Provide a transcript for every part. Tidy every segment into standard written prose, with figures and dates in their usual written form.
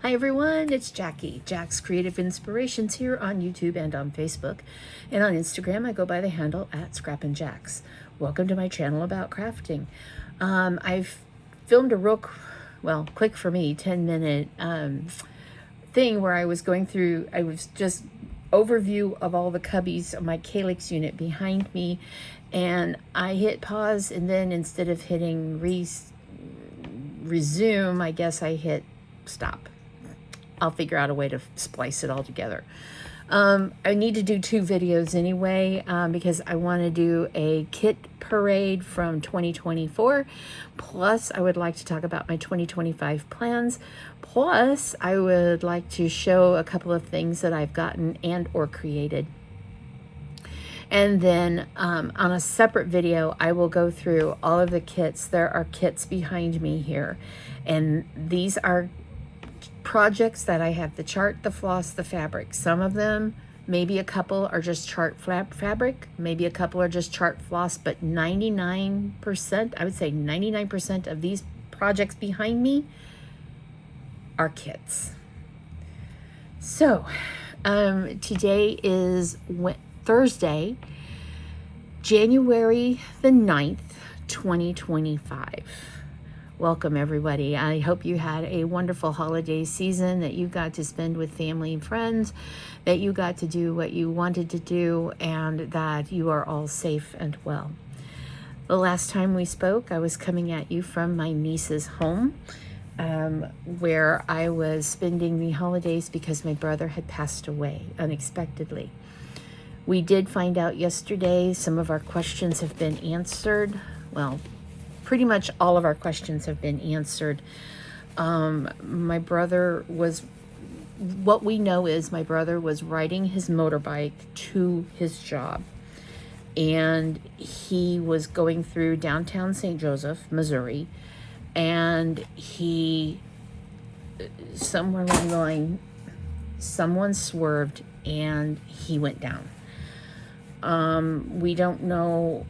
Hi everyone, it's Jackie, Jack's Creative Inspirations here on YouTube and on Facebook. And on Instagram, I go by the handle @ScrappinJax. Welcome to my channel about crafting. I've filmed a quick for me, 10-minute thing where I was just overview of all the cubbies of my calyx unit behind me. And I hit pause, and then instead of hitting resume, I guess I hit stop. I'll figure out a way to splice it all together. I need to do 2 videos anyway, because I want to do a kit parade from 2024. Plus, I would like to talk about my 2025 plans. Plus, I would like to show a couple of things that I've gotten and or created. And then on a separate video, I will go through all of the kits. There are kits behind me here. And these are projects that I have: the chart, the floss, the fabric. Some of them, maybe a couple are just chart fabric, maybe a couple are just chart floss, but 99%, I would say 99% of these projects behind me are kits. So today is Thursday, January the 9th, 2025. Welcome everybody. I hope you had a wonderful holiday season, that you got to spend with family and friends, that you got to do what you wanted to do, and that you are all safe and well. The last time we spoke, I was coming at you from my niece's home, where I was spending the holidays because my brother had passed away unexpectedly. We did find out yesterday some of our questions have been answered. Well, pretty much all of our questions have been answered. My brother was, what we know is my brother was riding his motorbike to his job, and he was going through downtown St. Joseph, Missouri, and somewhere along the line, someone swerved and he went down. We don't know.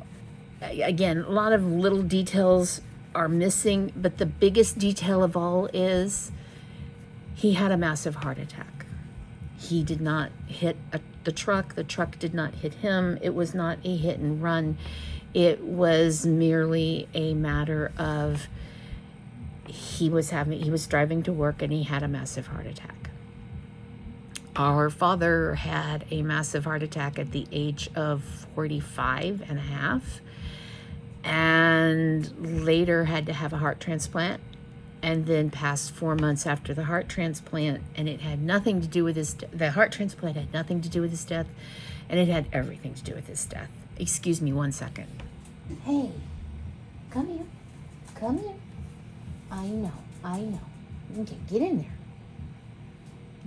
Again, a lot of little details are missing, but the biggest detail of all is he had a massive heart attack. He did not hit the truck did not hit him. It was not a hit and run. It was merely a matter of he was driving to work and he had a massive heart attack. Our father had a massive heart attack at the age of 45 and a half, and later had to have a heart transplant, and then passed 4 months after the heart transplant, and it had nothing to do with the heart transplant had nothing to do with his death, and it had everything to do with his death. Excuse me 1 second. Hey, come here. I know. Okay, get in there.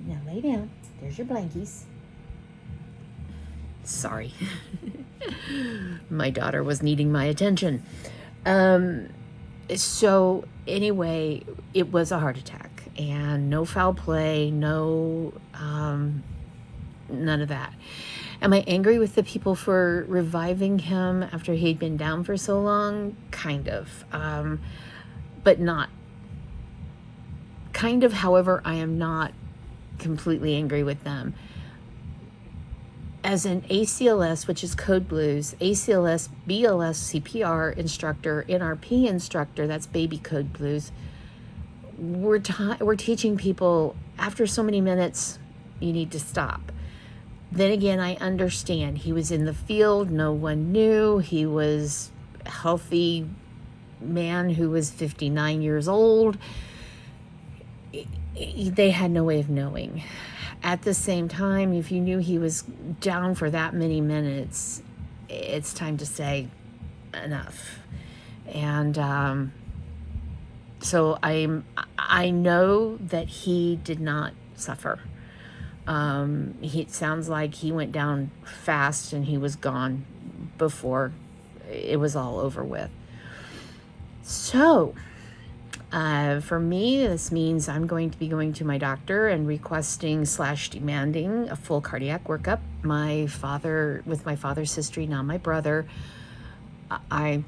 Now lay down. There's your blankies. Sorry. My daughter was needing my attention. So anyway, it was a heart attack, and no foul play, none of that. Am I angry with the people for reviving him after he'd been down for so long? Kind of. But not. Kind of, however, I am not completely angry with them. As an ACLS, which is Code Blues, ACLS, BLS, CPR instructor, NRP instructor, that's Baby Code Blues, we're teaching people, after so many minutes, you need to stop. Then again, I understand. He was in the field. No one knew. He was a healthy man who was 59 years old. They had no way of knowing. At the same time, if you knew he was down for that many minutes, it's time to say enough. And so I know that he did not suffer. It sounds like he went down fast and he was gone before it was all over with. So for me, this means I'm going to be going to my doctor and requesting / demanding a full cardiac workup. With my father's history, now my brother, I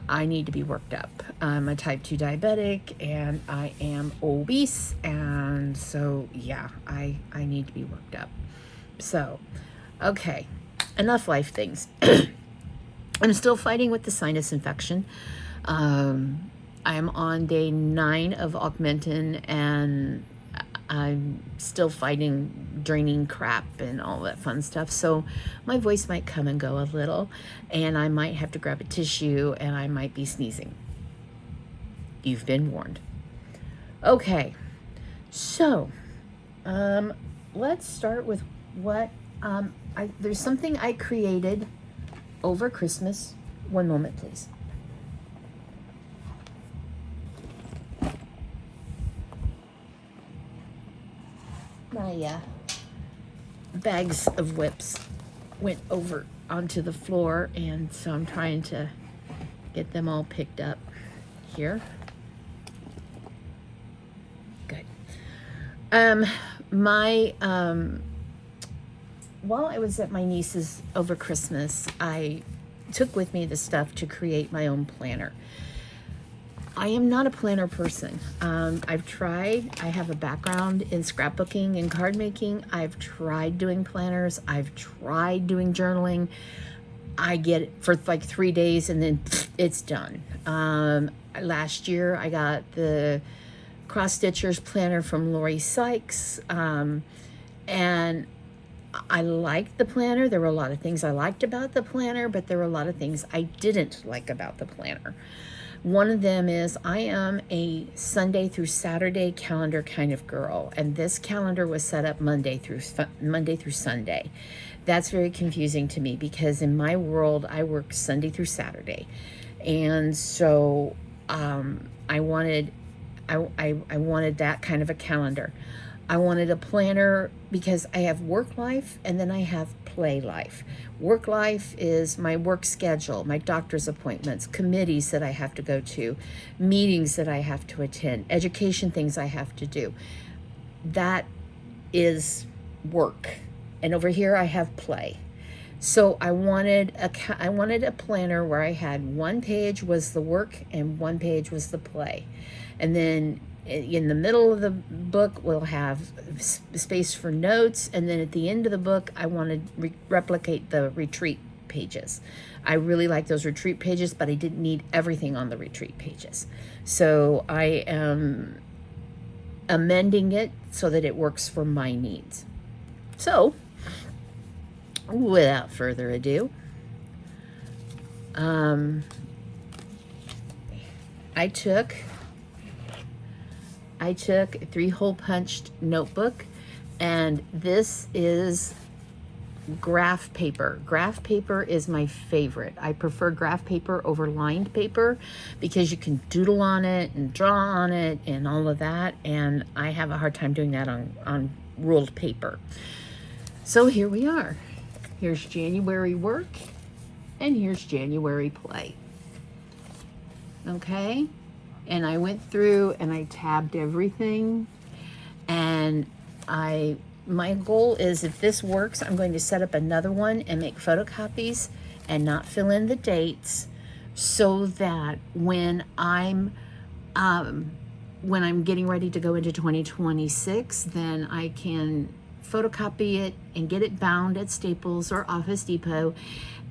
I need to be worked up. I'm a type 2 diabetic and I am obese. And so, yeah, I need to be worked up. So, okay, enough life things. I'm still fighting with the sinus infection. I'm on day 9 of Augmentin, and I'm still fighting draining crap and all that fun stuff. So my voice might come and go a little, and I might have to grab a tissue, and I might be sneezing. You've been warned. Okay, so let's start with what there's something I created over Christmas. One moment, please. My bags of whips went over onto the floor, and so I'm trying to get them all picked up here. Good. While I was at my niece's over Christmas, I took with me the stuff to create my own planner. I am not a planner person. I've tried. I have a background in scrapbooking and card making. I've tried doing planners. I've tried doing journaling. I get it for like 3 days and then it's done. Last year I got the Cross Stitchers planner from Lori Sykes, and I liked the planner. There were a lot of things I liked about the planner, but there were a lot of things I didn't like about the planner. One of them is I am a Sunday through Saturday calendar kind of girl, and this calendar was set up Monday through Sunday. That's very confusing to me because in my world I work Sunday through Saturday, and so I wanted that kind of a calendar. I wanted a planner because I have work life and then I have play life. Work life is my work schedule, my doctor's appointments, committees that I have to go to, meetings that I have to attend, education things I have to do. That is work. And over here I have play. So I wanted a planner where I had one page was the work and one page was the play. And then in the middle of the book we'll have space for notes, and then at the end of the book I want to replicate the retreat pages. I really like those retreat pages, but I didn't need everything on the retreat pages. So I am amending it so that it works for my needs. So without further ado, I took a 3-hole punched notebook, and this is graph paper. Graph paper is my favorite. I prefer graph paper over lined paper because you can doodle on it and draw on it and all of that, and I have a hard time doing that on ruled paper. So here we are. Here's January work, and here's January play. Okay? And I went through and I tabbed everything, and my goal is if this works, I'm going to set up another one and make photocopies and not fill in the dates, so that when I'm getting ready to go into 2026, then I can photocopy it and get it bound at Staples or Office Depot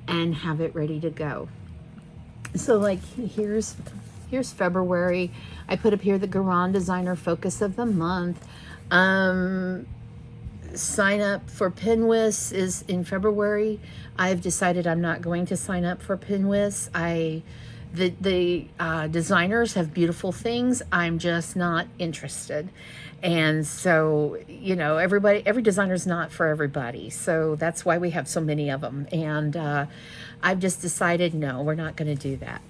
and have it ready to go. So like here's February. I put up here the Garan Designer Focus of the Month. Sign up for Pinwis is in February. I've decided I'm not going to sign up for Pinwis. The designers have beautiful things. I'm just not interested. And so, you know, every designer's not for everybody. So that's why we have so many of them. And I've just decided, no, we're not going to do that.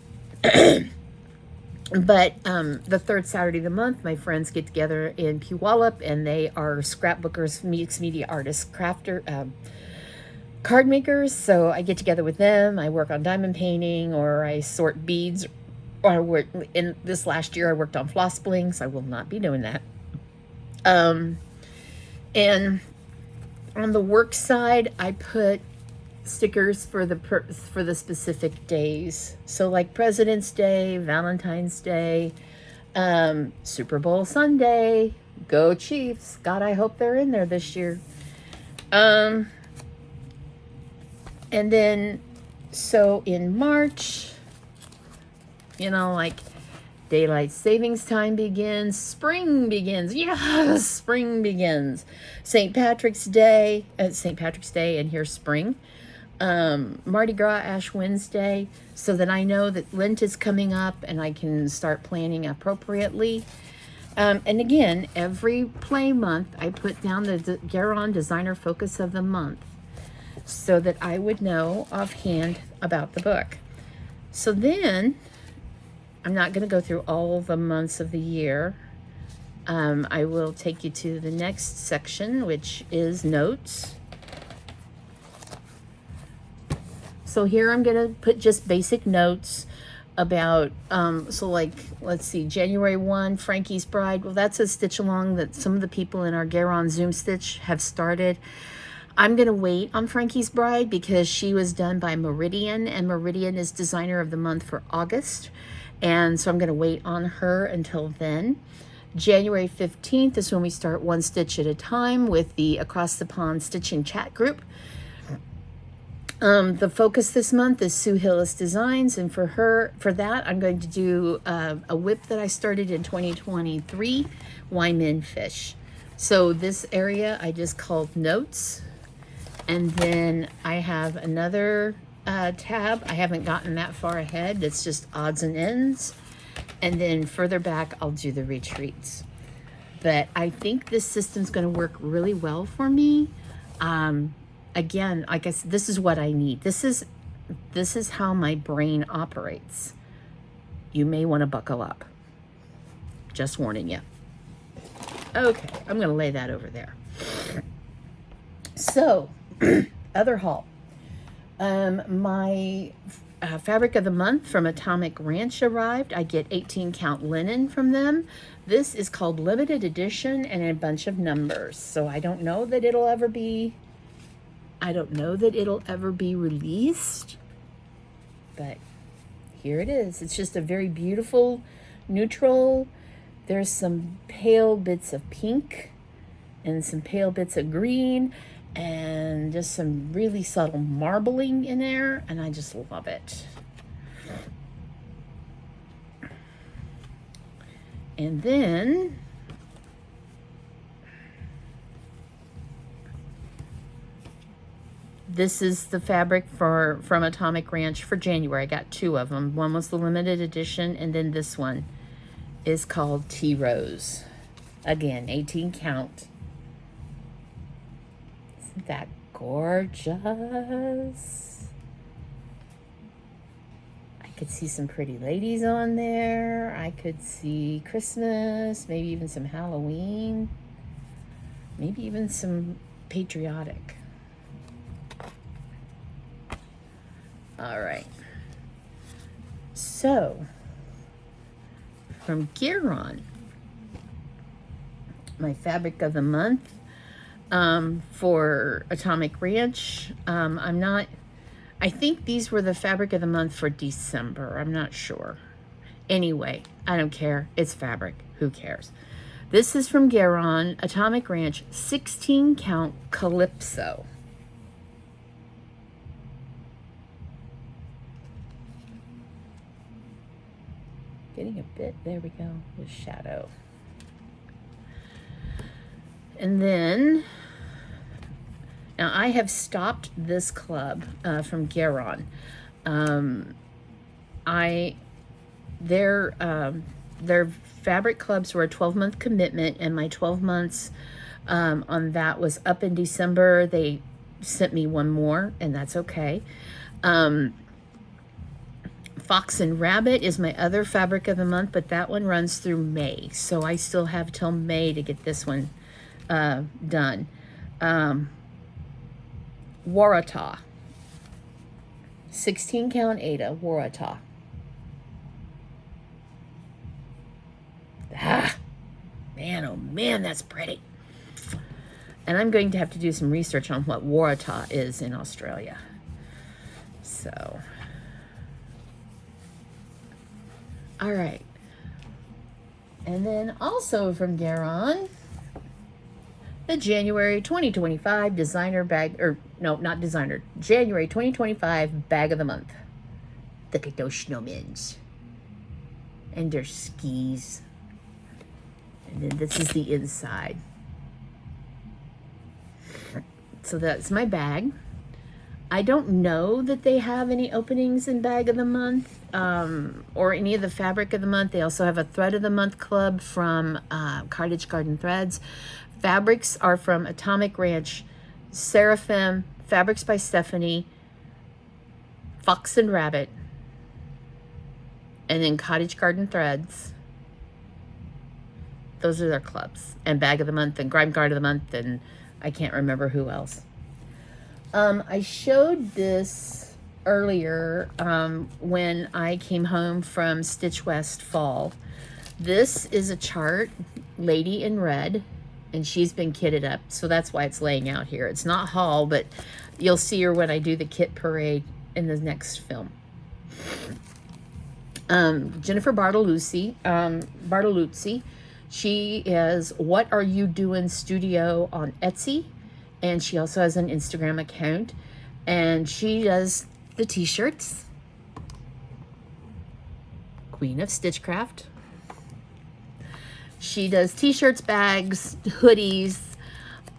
But the third Saturday of the month, my friends get together in Puyallup, and they are scrapbookers, mixed media artists, card makers. So I get together with them. I work on diamond painting, or I sort beads. Or in this last year, I worked on floss blings. I will not be doing that. And on the work side, I put stickers for the specific days. So like President's Day, Valentine's Day, Super Bowl Sunday. Go Chiefs. God, I hope they're in there this year. And then, so in March, you know, like daylight savings time begins, spring begins. Yes, spring begins. St. Patrick's Day, and here's spring. Mardi Gras, Ash Wednesday, so that I know that Lent is coming up and I can start planning appropriately. And again, every play month, I put down the Garon Designer Focus of the Month so that I would know offhand about the book. So then, I'm not going to go through all the months of the year. I will take you to the next section, which is notes. So here I'm going to put just basic notes about, so like, let's see, January 1, Frankie's Bride. Well, that's a stitch along that some of the people in our Garon Zoom Stitch have started. I'm going to wait on Frankie's Bride because she was done by Meridian, and Meridian is designer of the month for August. And so I'm going to wait on her until then. January 15th is when we start one stitch at a time with the Across the Pond Stitching Chat group. The focus this month is Sue Hillis Designs, and for that, I'm going to do a WIP that I started in 2023, Wyman Fish. So this area I just called Notes, and then I have another tab. I haven't gotten that far ahead. It's just odds and ends, and then further back I'll do the retreats. But I think this system's going to work really well for me. Again, I guess this is what I need. This is how my brain operates. You may want to buckle up. Just warning you. Okay, I'm going to lay that over there. So, other haul. My fabric of the month from Atomic Ranch arrived. I get 18 count linen from them. This is called limited edition and a bunch of numbers. So I don't know that it'll ever be released, but here it is. It's just a very beautiful neutral. There's some pale bits of pink and some pale bits of green and just some really subtle marbling in there, and I just love it. And then this is the fabric from Atomic Ranch for January. I got two of them. One was the limited edition, and then this one is called Tea Rose. Again, 18 count. Isn't that gorgeous? I could see some pretty ladies on there. I could see Christmas, maybe even some Halloween, maybe even some patriotic. All right. So, from Garon, my fabric of the month for Atomic Ranch. I think these were the fabric of the month for December. I'm not sure. Anyway, I don't care. It's fabric. Who cares? This is from Garon, Atomic Ranch, 16 count Calypso. Getting a bit, there we go, the shadow. And then, now I have stopped this club from Garon. Their fabric clubs were a 12-month commitment, and my 12 months on that was up in December. They sent me one more, and that's okay. Fox and Rabbit is my other fabric of the month, but that one runs through May. So I still have till May to get this one done. Waratah. 16 count Ada, Waratah. Ah, man, oh man, that's pretty. And I'm going to have to do some research on what Waratah is in Australia. So, all right. And then also from Garon, the January 2025 designer bag, or no, not designer, January 2025 bag of the month. Look at those snowmen and their skis. And then this is the inside. So that's my bag. I don't know that they have any openings in bag of the month or any of the fabric of the month. They also have a thread of the month club from Cottage Garden Threads. Fabrics are from Atomic Ranch, Seraphim, Fabrics by Stephanie, Fox and Rabbit, and then Cottage Garden Threads. Those are their clubs. And bag of the month and Grime Guard of the month, and I can't remember who else. I showed this earlier when I came home from Stitch West Fall. This is a chart, Lady in Red, and she's been kitted up, so that's why it's laying out here. It's not haul, but you'll see her when I do the kit parade in the next film. Jennifer Bartoluzzi, she is What Are You Doing Studio on Etsy. And she also has an Instagram account. And she does the t-shirts. Queen of Stitchcraft. She does t-shirts, bags, hoodies,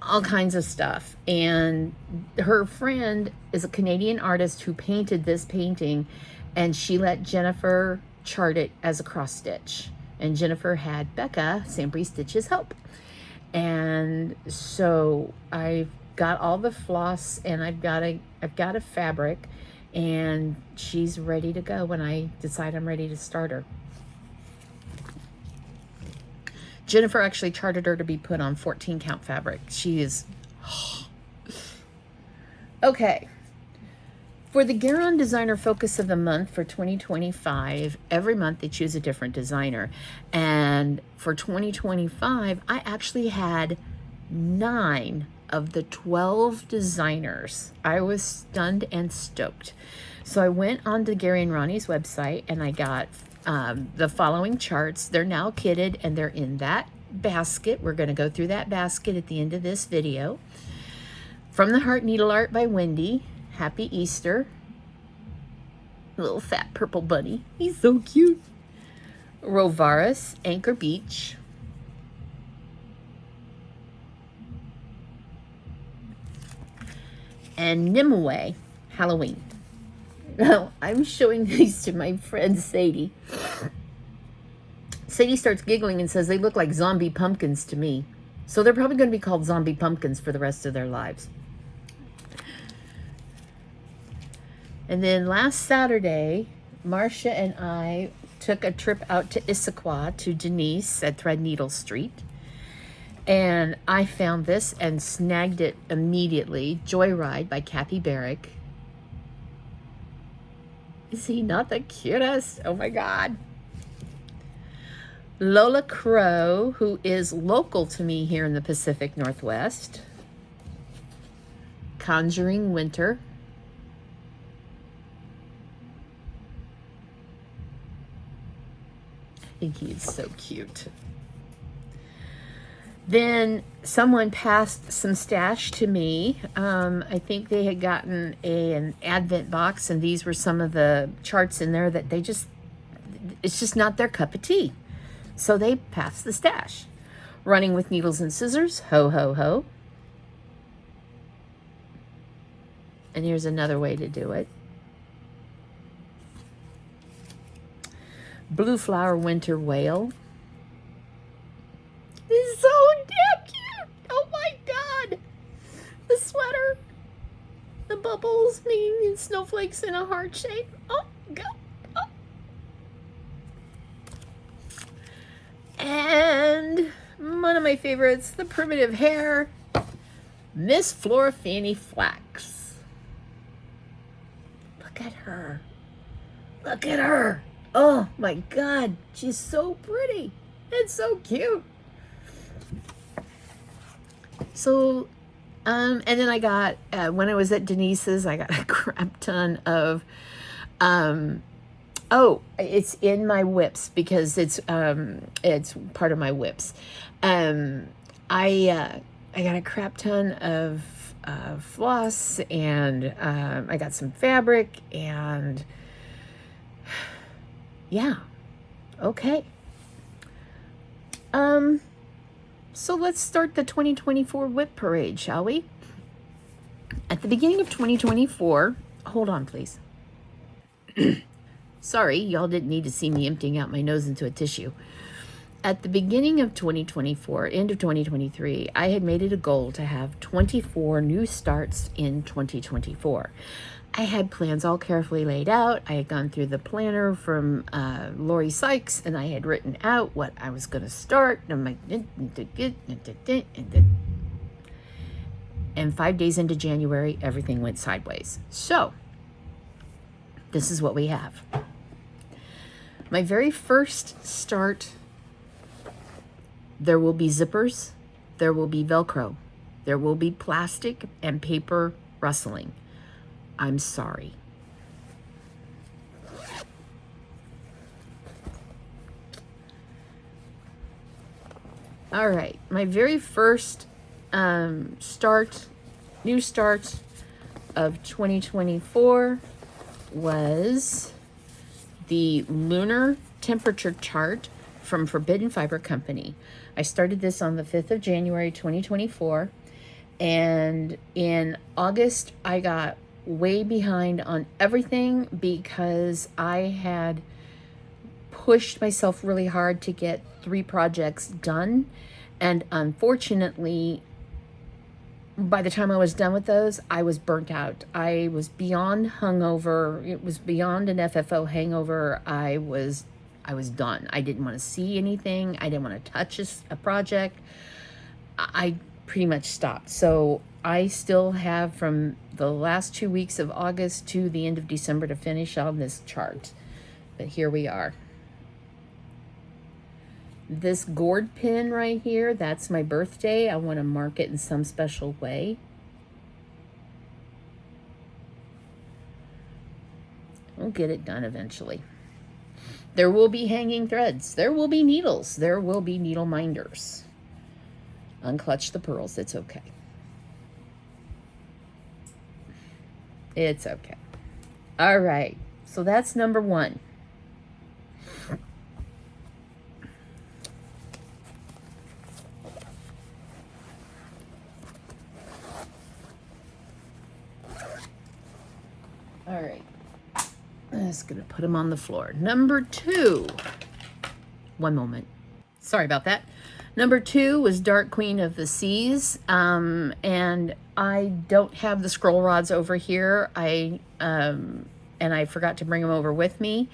all kinds of stuff. And her friend is a Canadian artist who painted this painting. And she let Jennifer chart it as a cross stitch. And Jennifer had Becca, Sampry Stitches, help. And so I've got all the floss and I've got a fabric, and she's ready to go when I decide I'm ready to start her. Jennifer actually charted her to be put on 14 count fabric. She is okay. For the Garon Designer Focus of the Month for 2025, every month they choose a different designer. And for 2025, I actually had 9 of the 12 designers. I was stunned and stoked. So I went on to Gary and Ronnie's website and I got the following charts. They're now kitted and they're in that basket. We're going to go through that basket at the end of this video. From the Heart Needle Art by Wendy. Happy Easter. Little fat purple bunny. He's so cute. Rovaris, Anchor Beach. And Nimue, Halloween. Now, I'm showing these to my friend Sadie. Sadie starts giggling and says they look like zombie pumpkins to me. So they're probably going to be called zombie pumpkins for the rest of their lives. And then last Saturday, Marcia and I took a trip out to Issaquah to Denise at Threadneedle Street. And I found this and snagged it immediately. Joyride by Kathy Barrick. Is he not the cutest? Oh my God. Lola Crow, who is local to me here in the Pacific Northwest. Conjuring Winter. I think he is so cute. Then someone passed some stash to me. I think they had gotten an Advent box, and these were some of the charts in there that it's just not their cup of tea. So they passed the stash. Running with Needles and Scissors, Ho Ho Ho. And here's another way to do it. Blue Flower Winter Whale. This is so damn cute. Oh my God. The sweater. The bubbles making snowflakes in a heart shape. Oh God. Oh. And one of my favorites, the Primitive Hair. Miss Flora Fanny Flax. Look at her. Look at her. Oh my God, she's so pretty and so cute. So And then I got, when I was at Denise's, I got a crap ton of, oh, it's in my WIPs because it's part of my WIPs. I got a crap ton of floss, and I got some fabric, and yeah, okay. So let's start the 2024 WIP Parade, shall we? At the beginning of 2024, hold on, please. Sorry, y'all didn't need to see me emptying out my nose into a tissue. At the beginning of 2024, end of 2023, I had made it a goal to have 24 new starts in 2024. I had plans all carefully laid out. I had gone through the planner from Lori Sykes, and I had written out what I was going to start. And 5 days into January, everything went sideways. So, this is what we have. My very first start, there will be zippers, there will be Velcro, there will be plastic and paper rustling. I'm sorry. All right, my very first new start of 2024 was the lunar temperature chart from Forbidden Fiber Company. I started this on the 5th of January 2024, and in August I got way behind on everything because I had pushed myself really hard to get 3 projects done, and unfortunately by the time I was done with those, I was burnt out. I was beyond hungover. It was beyond an FFO hangover. I was done. I didn't want to see anything. I didn't want to touch a project. I pretty much stopped. So I still have from the last 2 weeks of August to the end of December to finish on this chart. But here we are. This gourd pin right here, that's my birthday. I want to mark it in some special way. We'll get it done eventually. There will be hanging threads. There will be needles. There will be needle minders. Unclutch the pearls. It's okay. It's okay. All right. So that's number 1. All right. I'm just going to put them on the floor. Number 2. One moment. Sorry about that. Number 2 was Dark Queen of the Seas. And I don't have the scroll rods over here. And I forgot to bring them over with me.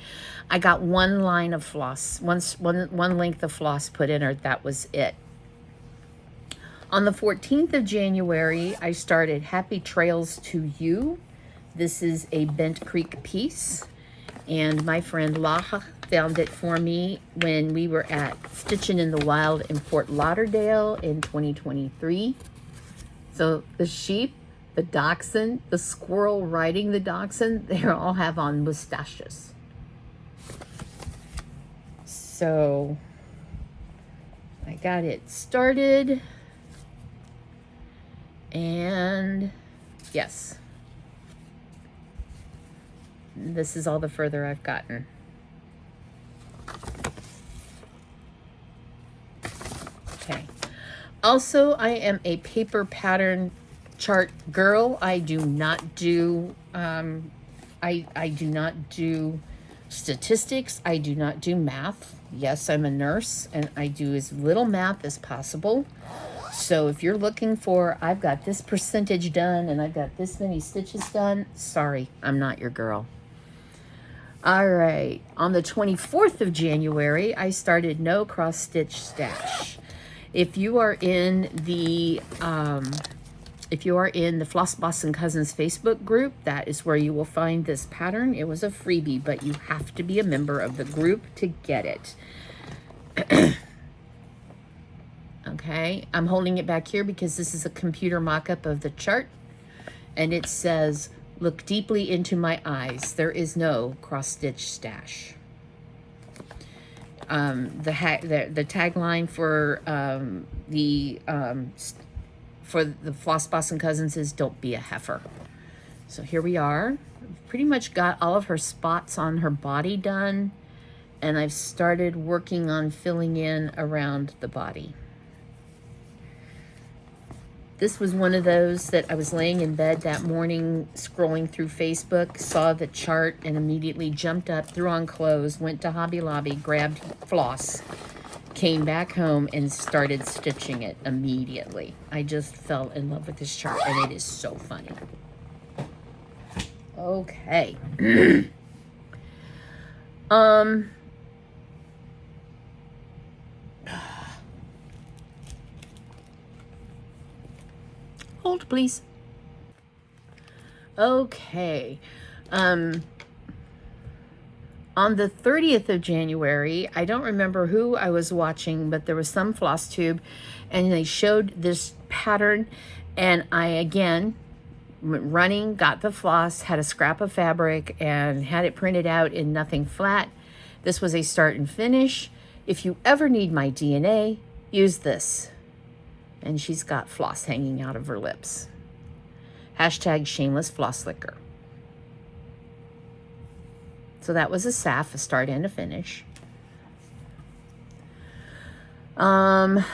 I got one line of floss, one length of floss put in her. That was it. On the 14th of January, I started Happy Trails to You. This is a Bent Creek piece, and my friend Laha found it for me when we were at Stitchin' in the Wild in Fort Lauderdale in 2023. So the sheep, the dachshund, the squirrel riding the dachshund, they all have on mustaches. So I got it started, and yes. This is all the further I've gotten. Okay. Also, I am a paper pattern chart girl. I do not do I do not do statistics. I do not do math. Yes, I'm a nurse, and I do as little math as possible. So if you're looking for, I've got this percentage done and I've got this many stitches done, sorry, I'm not your girl. All right, on the 24th of January, I started No Cross Stitch Stash. If you are in the Floss Boss and Cousins Facebook group, that is where you will find this pattern. It was a freebie, but you have to be a member of the group to get it. Okay, I'm holding it back here because this is a computer mock-up of the chart, and it says, "Look deeply into my eyes. There is no cross-stitch stash." The tagline for the Floss Boss and Cousins is "Don't be a heifer." So here we are. Pretty much got all of her spots on her body done, and I've started working on filling in around the body. This was one of those that I was laying in bed that morning, scrolling through Facebook, saw the chart, and immediately jumped up, threw on clothes, went to Hobby Lobby, grabbed floss, came back home, and started stitching it immediately. I just fell in love with this chart, and it is so funny. Okay. Hold, please. Okay. On the 30th of January, I don't remember who I was watching, but there was some Flosstube, and they showed this pattern, and I, again, went running, got the floss, had a scrap of fabric, and had it printed out in nothing flat. This was a start and finish. If you ever need my DNA, use this. And she's got floss hanging out of her lips. Hashtag shameless floss licker. So that was a SAF, a start and a finish. On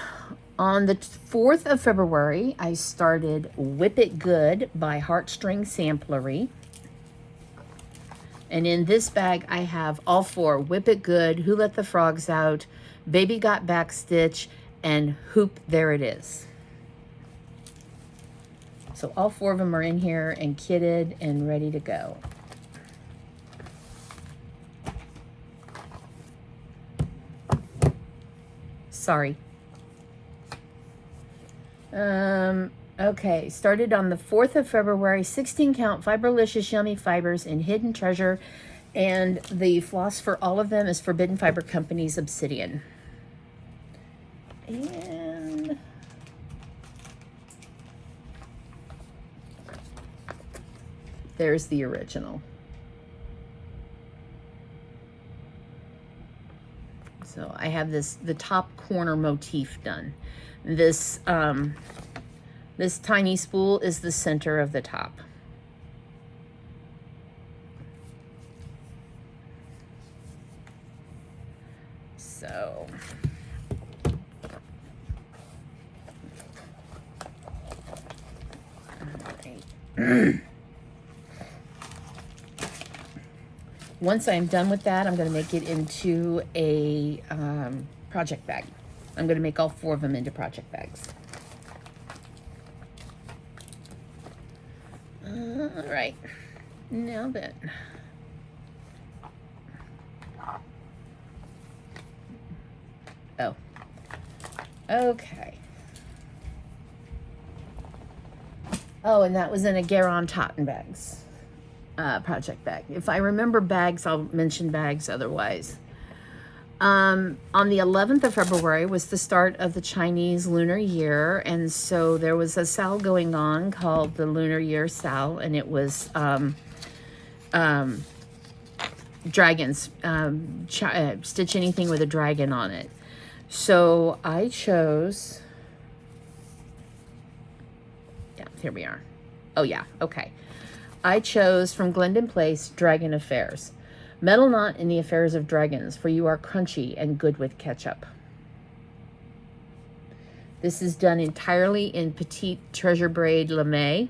the 4th of February, I started Whip It Good by Heartstring Samplery. And in this bag, I have all 4: Whip It Good, Who Let the Frogs Out, Baby Got Backstitch, and Hoop There It Is. So all 4 of them are in here and kitted and ready to go. Sorry. Okay, started on the 4th of February, 16 count Fiberlicious Yummy Fibers in Hidden Treasure, and the floss for all of them is Forbidden Fiber Company's Obsidian. And there's the original. So I have the top corner motif done. This this tiny spool is the center of the top. So once I'm done with that, I'm going to make it into a project bag. I'm going to make all 4 of them into project bags. All right, now then. Oh, okay. Oh, and that was in a Garon Totten bags. Project bag. If I remember bags, I'll mention bags otherwise. On the 11th of February was the start of the Chinese Lunar Year, and so there was a sale going on called the Lunar Year Sale, and it was dragons. Stitch anything with a dragon on it. So I chose... Yeah, here we are. Oh, yeah, okay. I chose from Glendon Place, Dragon Affairs. Meddle not in the affairs of dragons, for you are crunchy and good with ketchup. This is done entirely in Petite Treasure Braid Lame.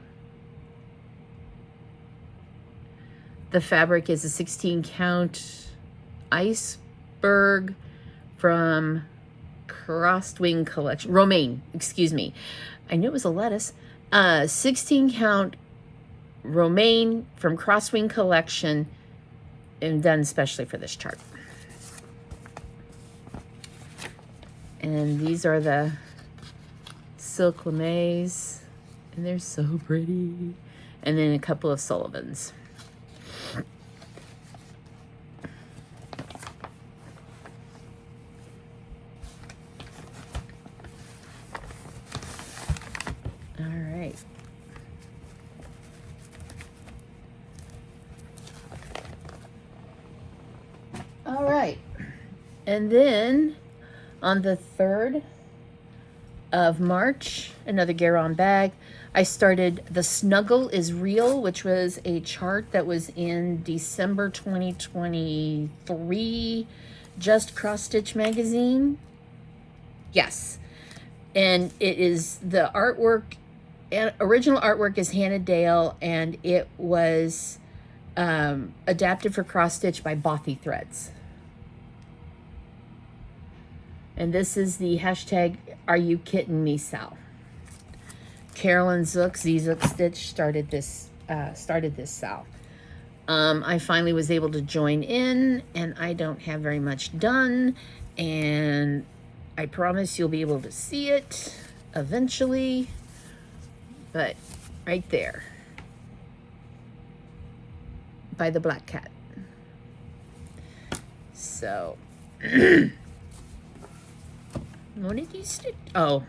The fabric is a 16 count iceberg from Crosswing Collection. Romaine, excuse me. I knew it was a lettuce. 16 count Romaine from Crosswing Collection, and done especially for this chart. And these are the silk lames, and they're so pretty. And then a couple of Sullivans. right. All right. And then on the 3rd of March, another Garon bag, I started The Snuggle is Real, which was a chart that was in December 2023, Just Cross Stitch magazine. Yes. And it is the artwork, original artwork is Hannah Dale, and it was adapted for cross stitch by Bothy Threads. And this is the hashtag, Are You Kidding Me, Sal? Carolyn Zook, Z-Zook Stitch started this Sal. I finally was able to join in, and I don't have very much done, and I promise you'll be able to see it eventually, but right there by the black cat. So what did you stick? Oh,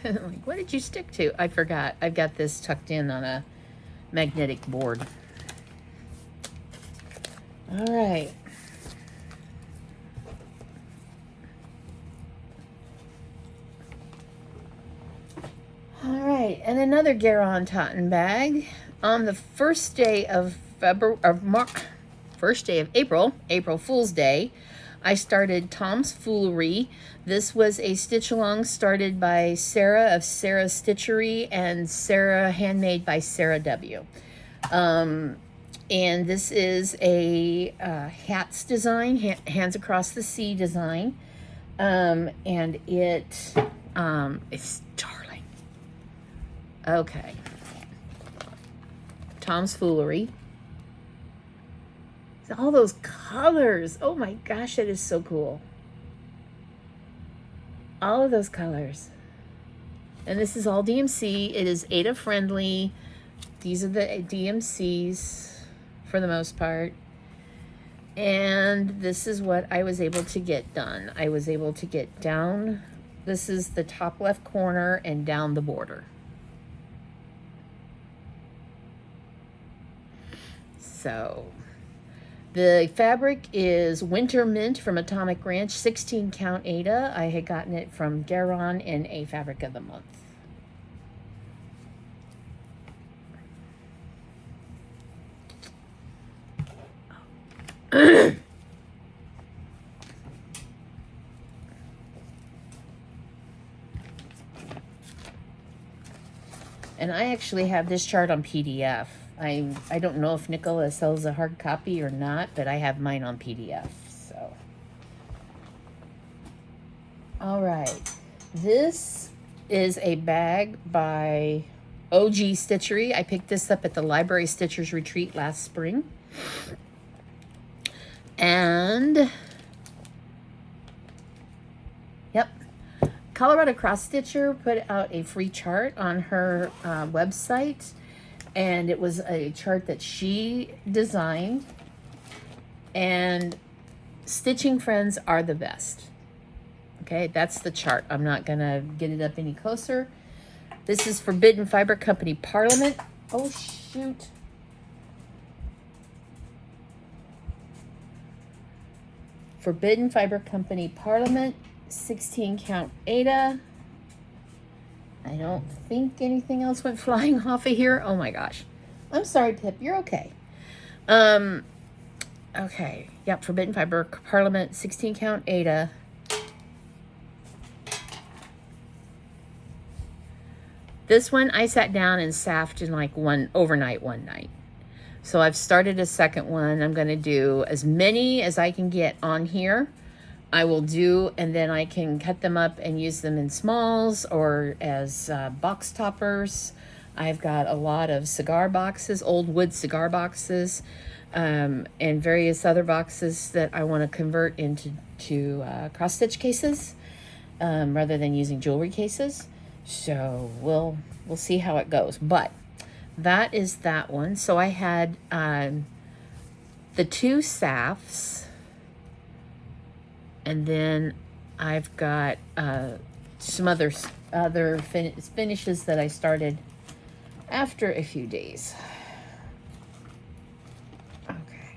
like, what did you stick to? I forgot. I've got this tucked in on a magnetic board. All right. All right, and another Garon Totten bag. On the first day of April, April Fool's Day, I started Tom's Foolery. This was a stitch along started by Sarah of Sarah's Stitchery and Sarah Handmade by Sarah W. And this is a hats design, hands across the sea design. And it's darling. Okay. Tom's Foolery. All those colors. Oh my gosh, that is so cool. All of those colors. And this is all DMC. It is Ada friendly. These are the DMCs for the most part. And this is what I was able to get done. I was able to get down. This is the top left corner and down the border. So the fabric is Winter Mint from Atomic Ranch, 16 count Ada. I had gotten it from Garon in a Fabric of the Month. And I actually have this chart on PDF. I don't know if Nicola sells a hard copy or not, but I have mine on PDF. So, all right, this is a bag by OG Stitchery. I picked this up at the Library Stitchers Retreat last spring, and yep, Colorado Cross Stitcher put out a free chart on her website. And it was a chart that she designed. And stitching friends are the best. Okay, that's the chart. I'm not going to get it up any closer. This is Forbidden Fiber Company Parliament. Oh, shoot. Forbidden Fiber Company Parliament, 16 count Ada. I don't think anything else went flying off of here. Oh my gosh. I'm sorry, Pip. You're okay. Okay. Yep. Forbidden Fiber Parliament, 16 count Ada. This one I sat down and saffed in like overnight one night. So I've started a second one. I'm going to do as many as I can get on here. I will do, and then I can cut them up and use them in smalls or as box toppers. I've got a lot of cigar boxes, old wood cigar boxes, and various other boxes that I want to convert into cross stitch cases rather than using jewelry cases. So we'll see how it goes. But that is that one. So I had the two saffs. And then I've got some other finishes that I started after a few days. Okay.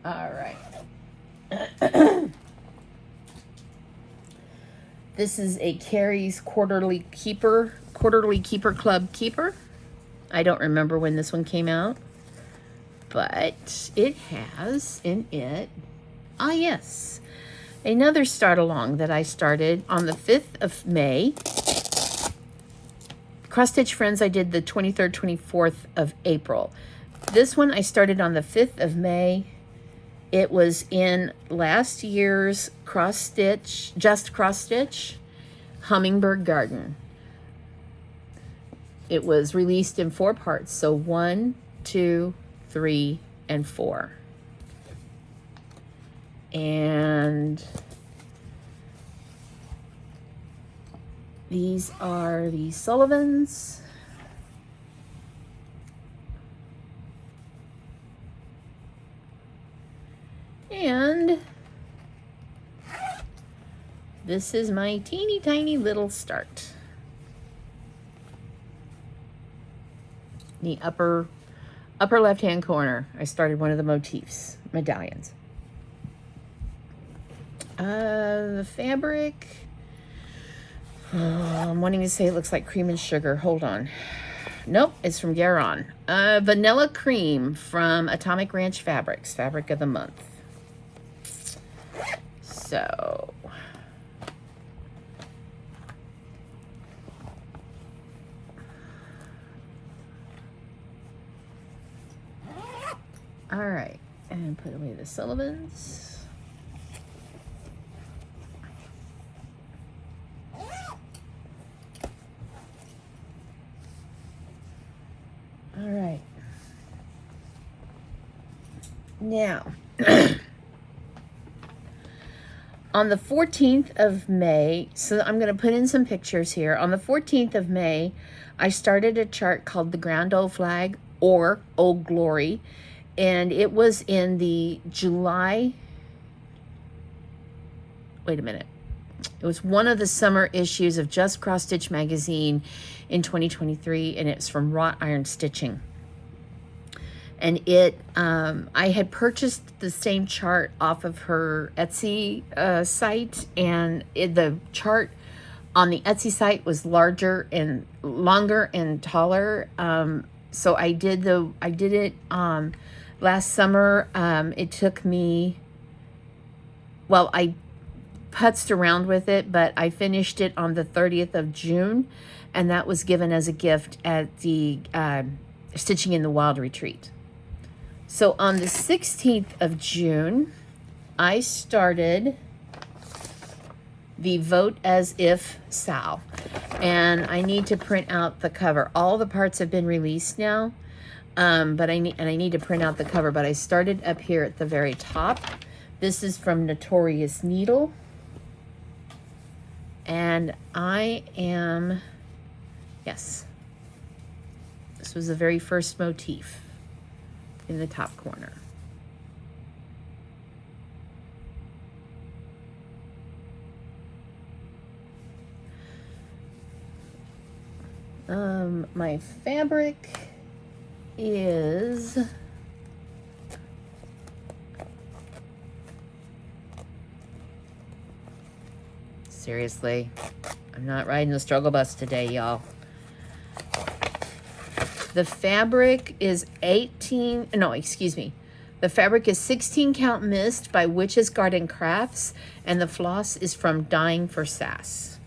All right. This is a Carrie's Quarterly Keeper Club Keeper. I don't remember when this one came out, but it has in it, yes, another start along that I started on the 5th of May. Cross Stitch Friends, I did the 23rd, 24th of April. This one I started on the 5th of May. It was in last year's Cross Stitch, Just Cross Stitch, Hummingbird Garden. It was released in 4 parts, so 1, 2, 3, and 4. And these are the Sullivans. And this is my teeny tiny little start. The upper left hand corner, I started one of the motifs, medallions. The fabric, I'm wanting to say it looks like cream and sugar. Hold on. Nope, it's from Garon. Vanilla Cream from Atomic Ranch Fabrics, fabric of the month. So, all right, and put away the Sullivans. All right. Now, on the 14th of May, so I'm going to put in some pictures here. On the 14th of May, I started a chart called the Grand Old Flag or Old Glory, and it was in the July, wait a minute. It was one of the summer issues of Just Cross Stitch magazine in 2023, and it's from Wrought Iron Stitching. And it, I had purchased the same chart off of her Etsy site, and the chart on the Etsy site was larger and longer and taller. So I did it last summer. It took me, well, I putzed around with it, but I finished it on the 30th of June, and that was given as a gift at the Stitching in the Wild retreat. So on the 16th of June, I started the Vote As If Sal, and I need to print out the cover. All the parts have been released now, but I need to print out the cover. But I started up here at the very top. This is from Notorious Needle, and I am, yes, this was the very first motif in the top corner. My fabric is seriously, I'm not riding the struggle bus today, y'all. The fabric is the fabric is 16 Count Mist by Witch's Garden Crafts, and the floss is from Dying for Sass.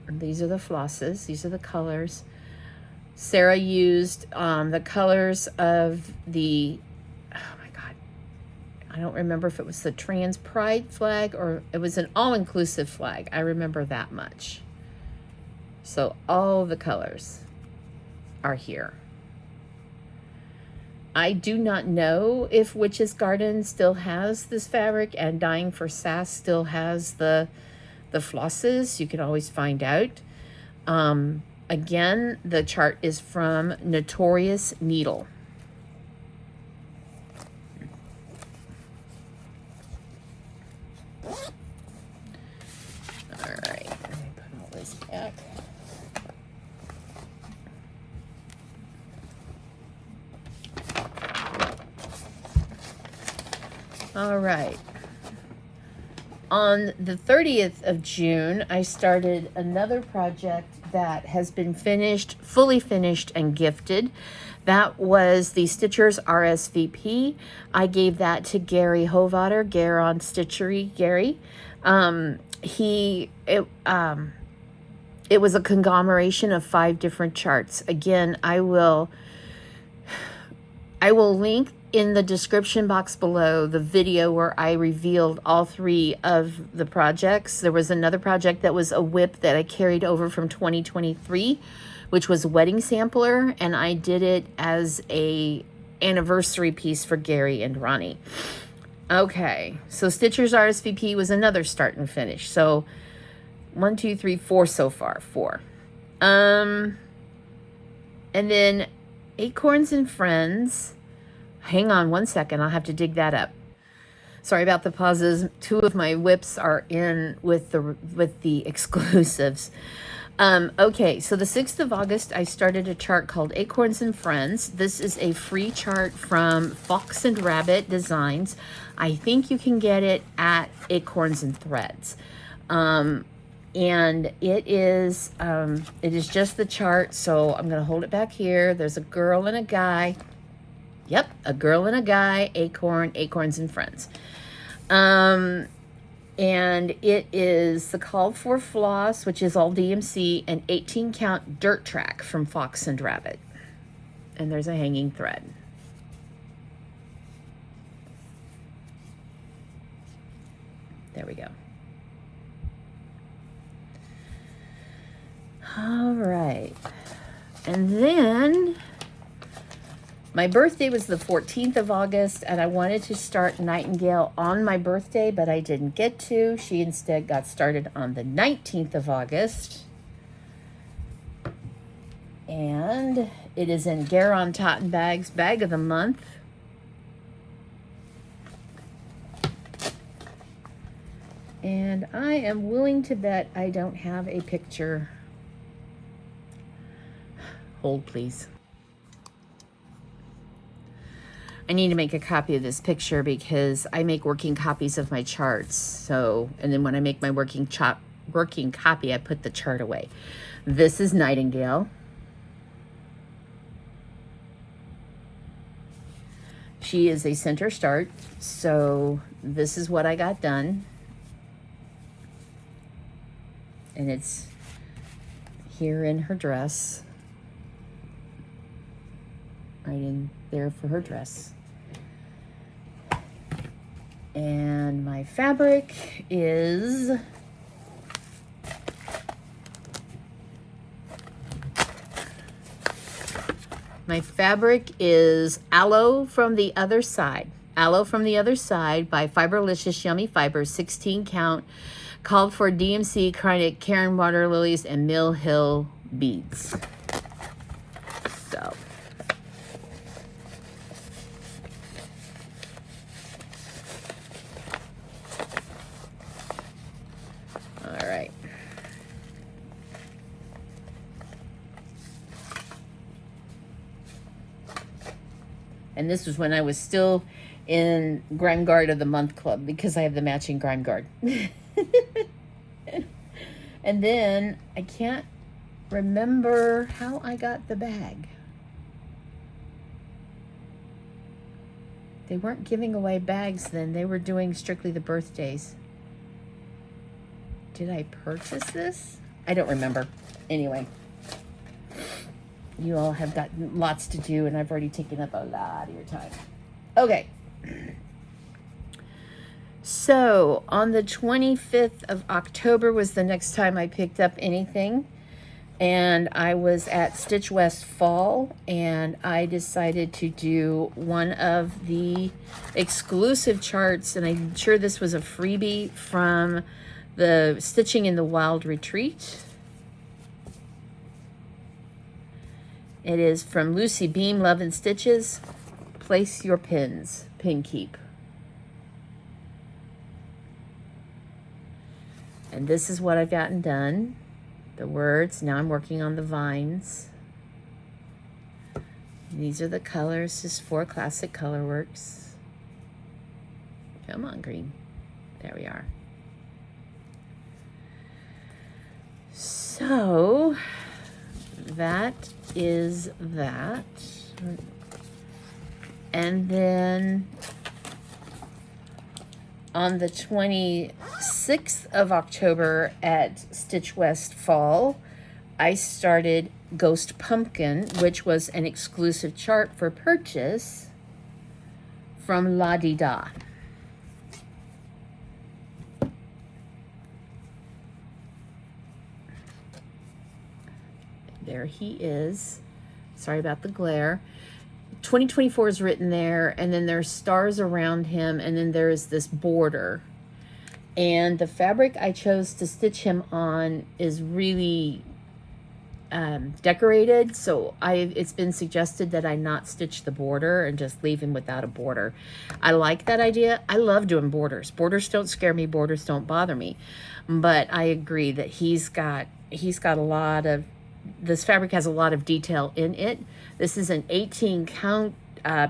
And these are the flosses. These are the colors. Sarah used the colors of the, oh my God, I don't remember if it was the Trans Pride flag or it was an all-inclusive flag. I remember that much. So all the colors are here. I do not know if Witch's Garden still has this fabric and Dying for Sass still has the flosses. You can always find out. Again, the chart is from Notorious Needle. All All right. On the 30th of June, I started another project that has been finished, fully finished and gifted. That was the Stitchers RSVP. I gave that to Gary Hovater, Gare on Stitchery, Gary. It was a conglomeration of 5 different charts. Again, I will link in the description box below the video where I revealed all 3 of the projects. There was another project that was a WIP that I carried over from 2023, which was Wedding Sampler, and I did it as a anniversary piece for Gary and Ronnie. Okay, so Stitchers RSVP was another start and finish. So 1, 2, 3, 4 so far. 4. And then Acorns and Friends. Hang on one second. I'll have to dig that up. Sorry about the pauses. 2 of my WIPs are in with the exclusives. Okay, so the 6th of August, I started a chart called Acorns and Friends. This is a free chart from Fox and Rabbit Designs. I think you can get it at Acorns and Threads. And it is just the chart. So I'm going to hold it back here. There's a girl and a guy. Yep, a girl and a guy, Acorns and Friends. And it is the Call for Floss, which is all DMC, and 18 count dirt track from Fox and Rabbit. And there's a hanging thread. There we go. All right. And then my birthday was the 14th of August, and I wanted to start Nightingale on my birthday, but I didn't get to. She instead got started on the 19th of August. And it is in Garon Totten Bags Bag of the Month. And I am willing to bet I don't have a picture. Hold, please. I need to make a copy of this picture because I make working copies of my charts. So, and then when I make my working copy, I put the chart away. This is Nightingale. She is a center start. So this is what I got done. And it's here in her dress. Right in there for her dress. And my fabric is Aloe from the Other Side. Aloe from the Other Side by Fiberlicious Yummy Fibers, 16 count, called for DMC, Karen Water Lilies, and Mill Hill beads. So. All right. And this was when I was still in Grime Guard of the Month Club because I have the matching Grime Guard. And then I can't remember how I got the bag. They weren't giving away bags then. They were doing strictly the birthdays. Did I purchase this? I don't remember. Anyway, you all have got lots to do, and I've already taken up a lot of your time. Okay. So on the 25th of October was the next time I picked up anything. And I was at Stitch West Fall, and I decided to do one of the exclusive charts, and I'm sure this was a freebie from the Stitching in the Wild Retreat. It is from Lucy Beam, Love and Stitches. Place your pins, pin keep. And this is what I've gotten done. The words, now I'm working on the vines. These are the colors, just 4 classic color works. Come on, green. There we are. So that is that. And then on the 26th of October at Stitch West Fall, I started Ghost Pumpkin, which was an exclusive chart for purchase from La Di Da. There he is. Sorry about the glare. 2024 is written there, and then there's stars around him, and then there is this border. And the fabric I chose to stitch him on is really decorated, so it's been suggested that I not stitch the border and just leave him without a border. I like that idea. I love doing borders. Borders don't scare me. Borders don't bother me. But I agree that he's got a lot of, this fabric has a lot of detail in it. This is an 18 count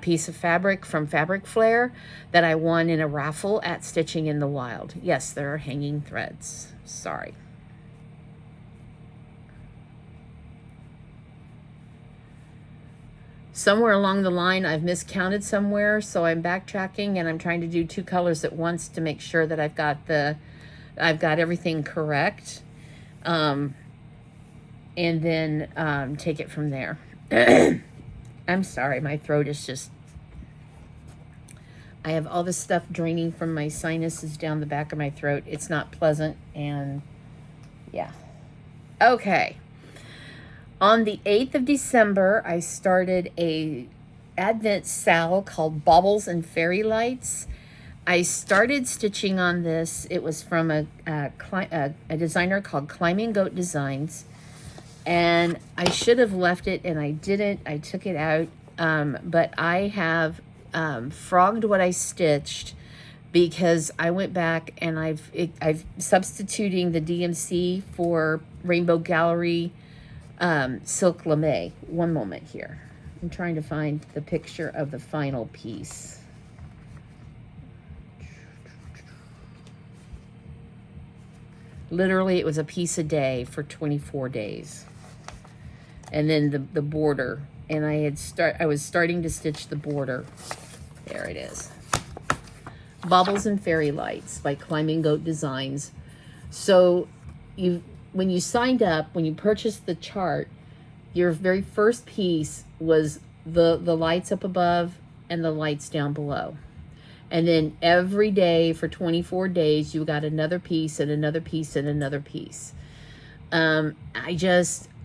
piece of fabric from Fabric Flair that I won in a raffle at Stitching in the Wild. Yes, there are hanging threads. Sorry. Somewhere along the line, I've miscounted somewhere, so I'm backtracking and I'm trying to do 2 colors at once to make sure that I've got everything correct. And then take it from there. I'm sorry, my throat is just, I have all this stuff draining from my sinuses down the back of my throat. It's not pleasant, and yeah. Okay. On the 8th of December, I started a Advent Sal called Baubles and Fairy Lights. I started stitching on this. It was from a designer called Climbing Goat Designs. And I should have left it, and I didn't. I took it out. But I have frogged what I stitched because I went back and I've substituting the DMC for Rainbow Gallery Silk Lame. One moment here. I'm trying to find the picture of the final piece. Literally, it was a piece a day for 24 days. And then the border, and I was starting to stitch the border. There it is. Baubles and Fairy Lights by Climbing Goat Designs. So when you signed up, when you purchased the chart, your very first piece was the lights up above and the lights down below. And then every day for 24 days, you got another piece and another piece and another piece.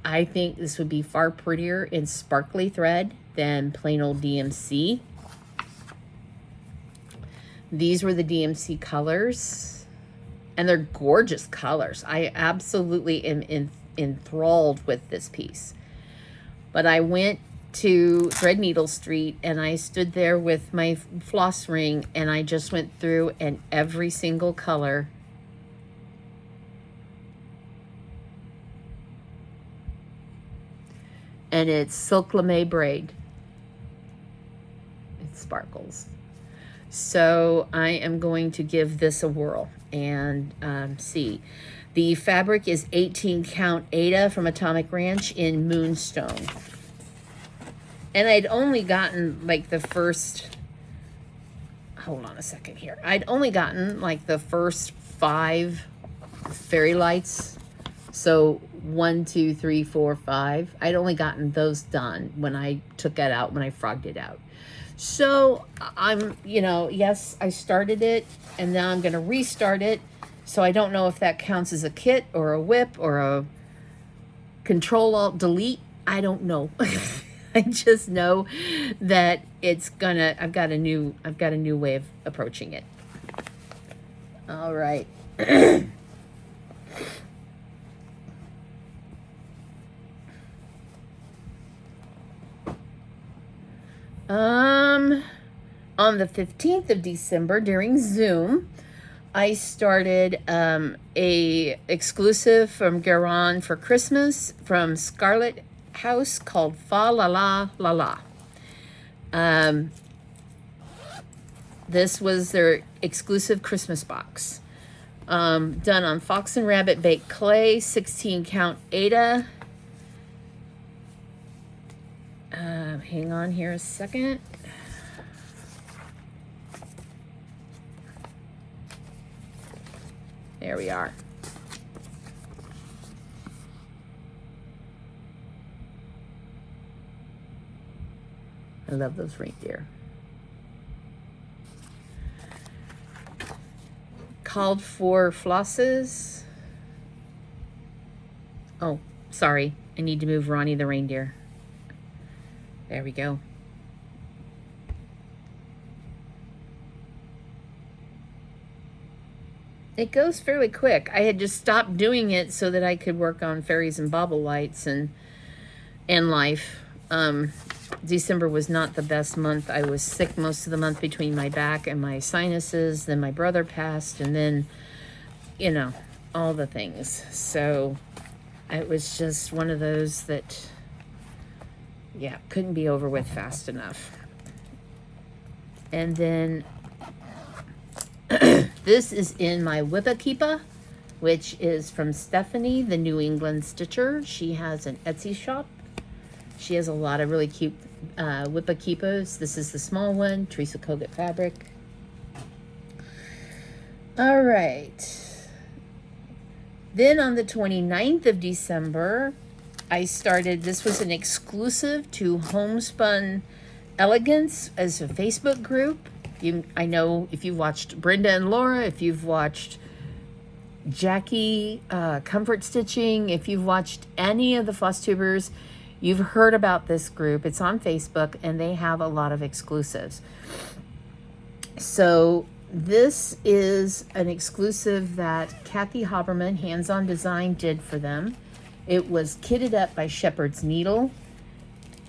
I think this would be far prettier in sparkly thread than plain old DMC. These were the DMC colors, and they're gorgeous colors. I absolutely am enthralled with this piece. But I went to Threadneedle Street, and I stood there with my floss ring, and I just went through, and every single color and it's Silk Lame braid. It sparkles. So I am going to give this a whirl and see. The fabric is 18 count Ada from Atomic Ranch in Moonstone. And I'd only gotten like the first, hold on a second here. I'd only gotten like the first 5 fairy lights. So 1, 2, 3, 4, 5. I'd only gotten those done when I took that out, when I frogged it out. So I'm, yes, I started it, and now I'm going to restart it. So I don't know if that counts as a kit or a WIP or a Control-Alt-Delete. I don't know. I just know that I've got a new way of approaching it. All right. On the 15th of December during Zoom, I started a exclusive from Guerin for Christmas from Scarlet House called Fa La La La La. This was their exclusive Christmas box. Done on Fox and Rabbit baked clay, 16 count Ada. Hang on here a second. There we are. I love those reindeer. Called for flosses. Oh, sorry. I need to move Ronnie the reindeer. There we go. It goes fairly quick. I had just stopped doing it so that I could work on fairies and bauble lights and life. December was not the best month. I was sick most of the month between my back and my sinuses. Then my brother passed, and then, you know, all the things. So it was just one of those that, yeah, couldn't be over with fast enough. And then this is in my WIP, which is from Stephanie, the New England Stitcher. She has an Etsy shop. She has a lot of really cute WIP. This is the small one, Teresa Kogut fabric. All right. Then on the 29th of December, I started, this was an exclusive to Homespun Elegance as a Facebook group. I know if you've watched Brenda and Laura, if you've watched Jackie Comfort Stitching, if you've watched any of the Flosstubers, you've heard about this group. It's on Facebook, and they have a lot of exclusives. So this is an exclusive that Kathy Haberman, Hands On Design, did for them. It was kitted up by Shepherd's Needle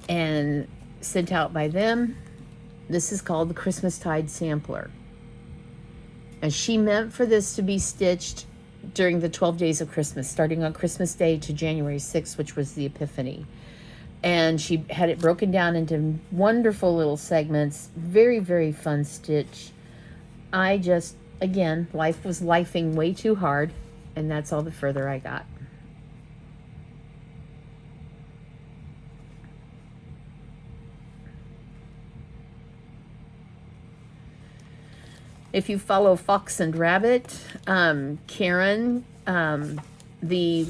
and sent out by them. This is called the Christmastide Sampler. And she meant for this to be stitched during the 12 days of Christmas, starting on Christmas Day to January 6th, which was the Epiphany. And she had it broken down into wonderful little segments. Very, very fun stitch. I just, again, life was lifing way too hard, and that's all the further I got. If you follow Fox and Rabbit, Karen, the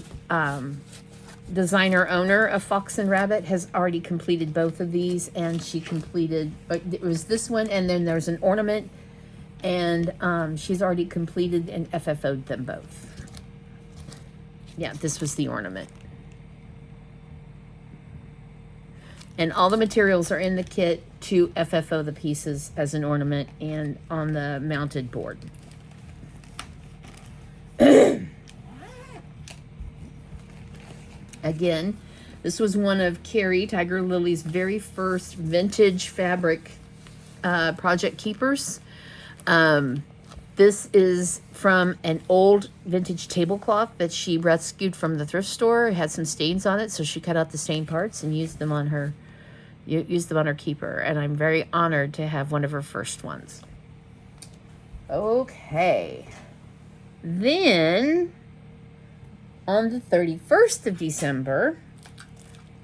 designer owner of Fox and Rabbit, has already completed both of these, and she completed, it was this one, and then there's an ornament, and she's already completed and FFO'd them both. Yeah, this was the ornament. And all the materials are in the kit to FFO the pieces as an ornament and on the mounted board. Again, this was one of Carrie, Tiger Lily's very first vintage fabric project keepers. This is from an old vintage tablecloth that she rescued from the thrift store. It had some stains on it, so she cut out the stain parts and used them on her keeper, and I'm very honored to have one of her first ones. Okay. Then, on the 31st of December,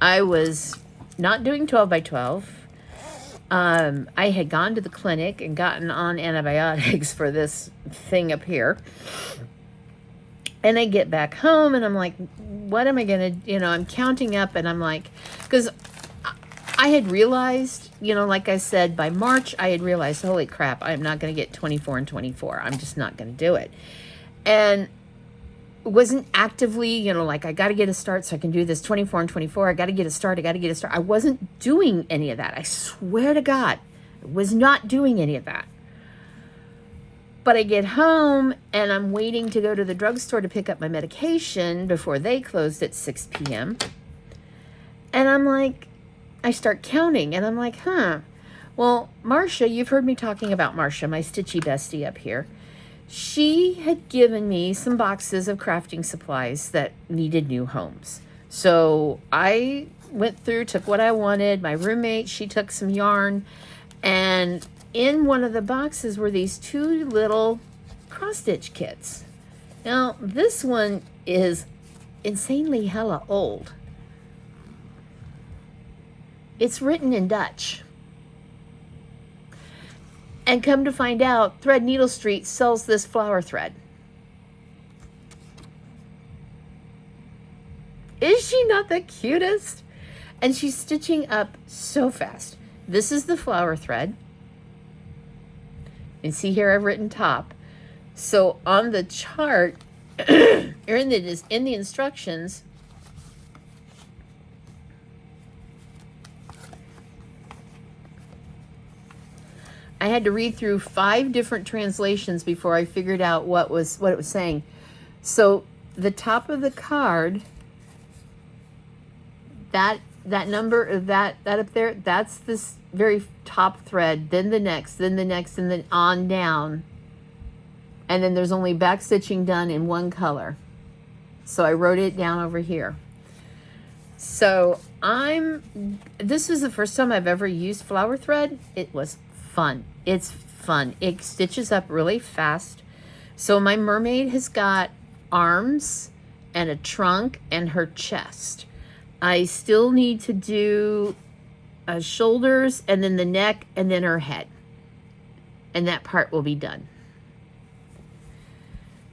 I was not doing 12 by 12. I had gone to the clinic and gotten on antibiotics for this thing up here. And I get back home, and I'm like, what am I going to, I'm counting up, and I'm like, because I had realized, like I said, by March, I had realized, holy crap, I'm not going to get 24 and 24. I'm just not going to do it. And it wasn't actively, like, I got to get a start so I can do this 24 and 24. I got to get a start. I wasn't doing any of that. I swear to God, I was not doing any of that. But I get home, and I'm waiting to go to the drugstore to pick up my medication before they closed at 6 p.m. And I'm like, I start counting, and I'm like, well, Marcia, you've heard me talking about Marcia, my stitchy bestie up here. She had given me some boxes of crafting supplies that needed new homes. So I went through, took what I wanted. My roommate, she took some yarn, and in one of the boxes were these 2 little cross-stitch kits. Now, this one is insanely hella old. It's written in Dutch. And come to find out, Thread Needle Street sells this flower thread. Is she not the cutest? And she's stitching up so fast. This is the flower thread. And see here I've written top. So on the chart, or in the instructions, I had to read through 5 different translations before I figured out what it was saying. So the top of the card, that number, that up there, that's this very top thread, then the next, then the next, and then on down. And then there's only back stitching done in one color. So I wrote it down over here. So this was the first time I've ever used flower thread. It was fun. It's fun. It stitches up really fast. So my mermaid has got arms and a trunk and her chest. I still need to do shoulders and then the neck and then her head. And that part will be done.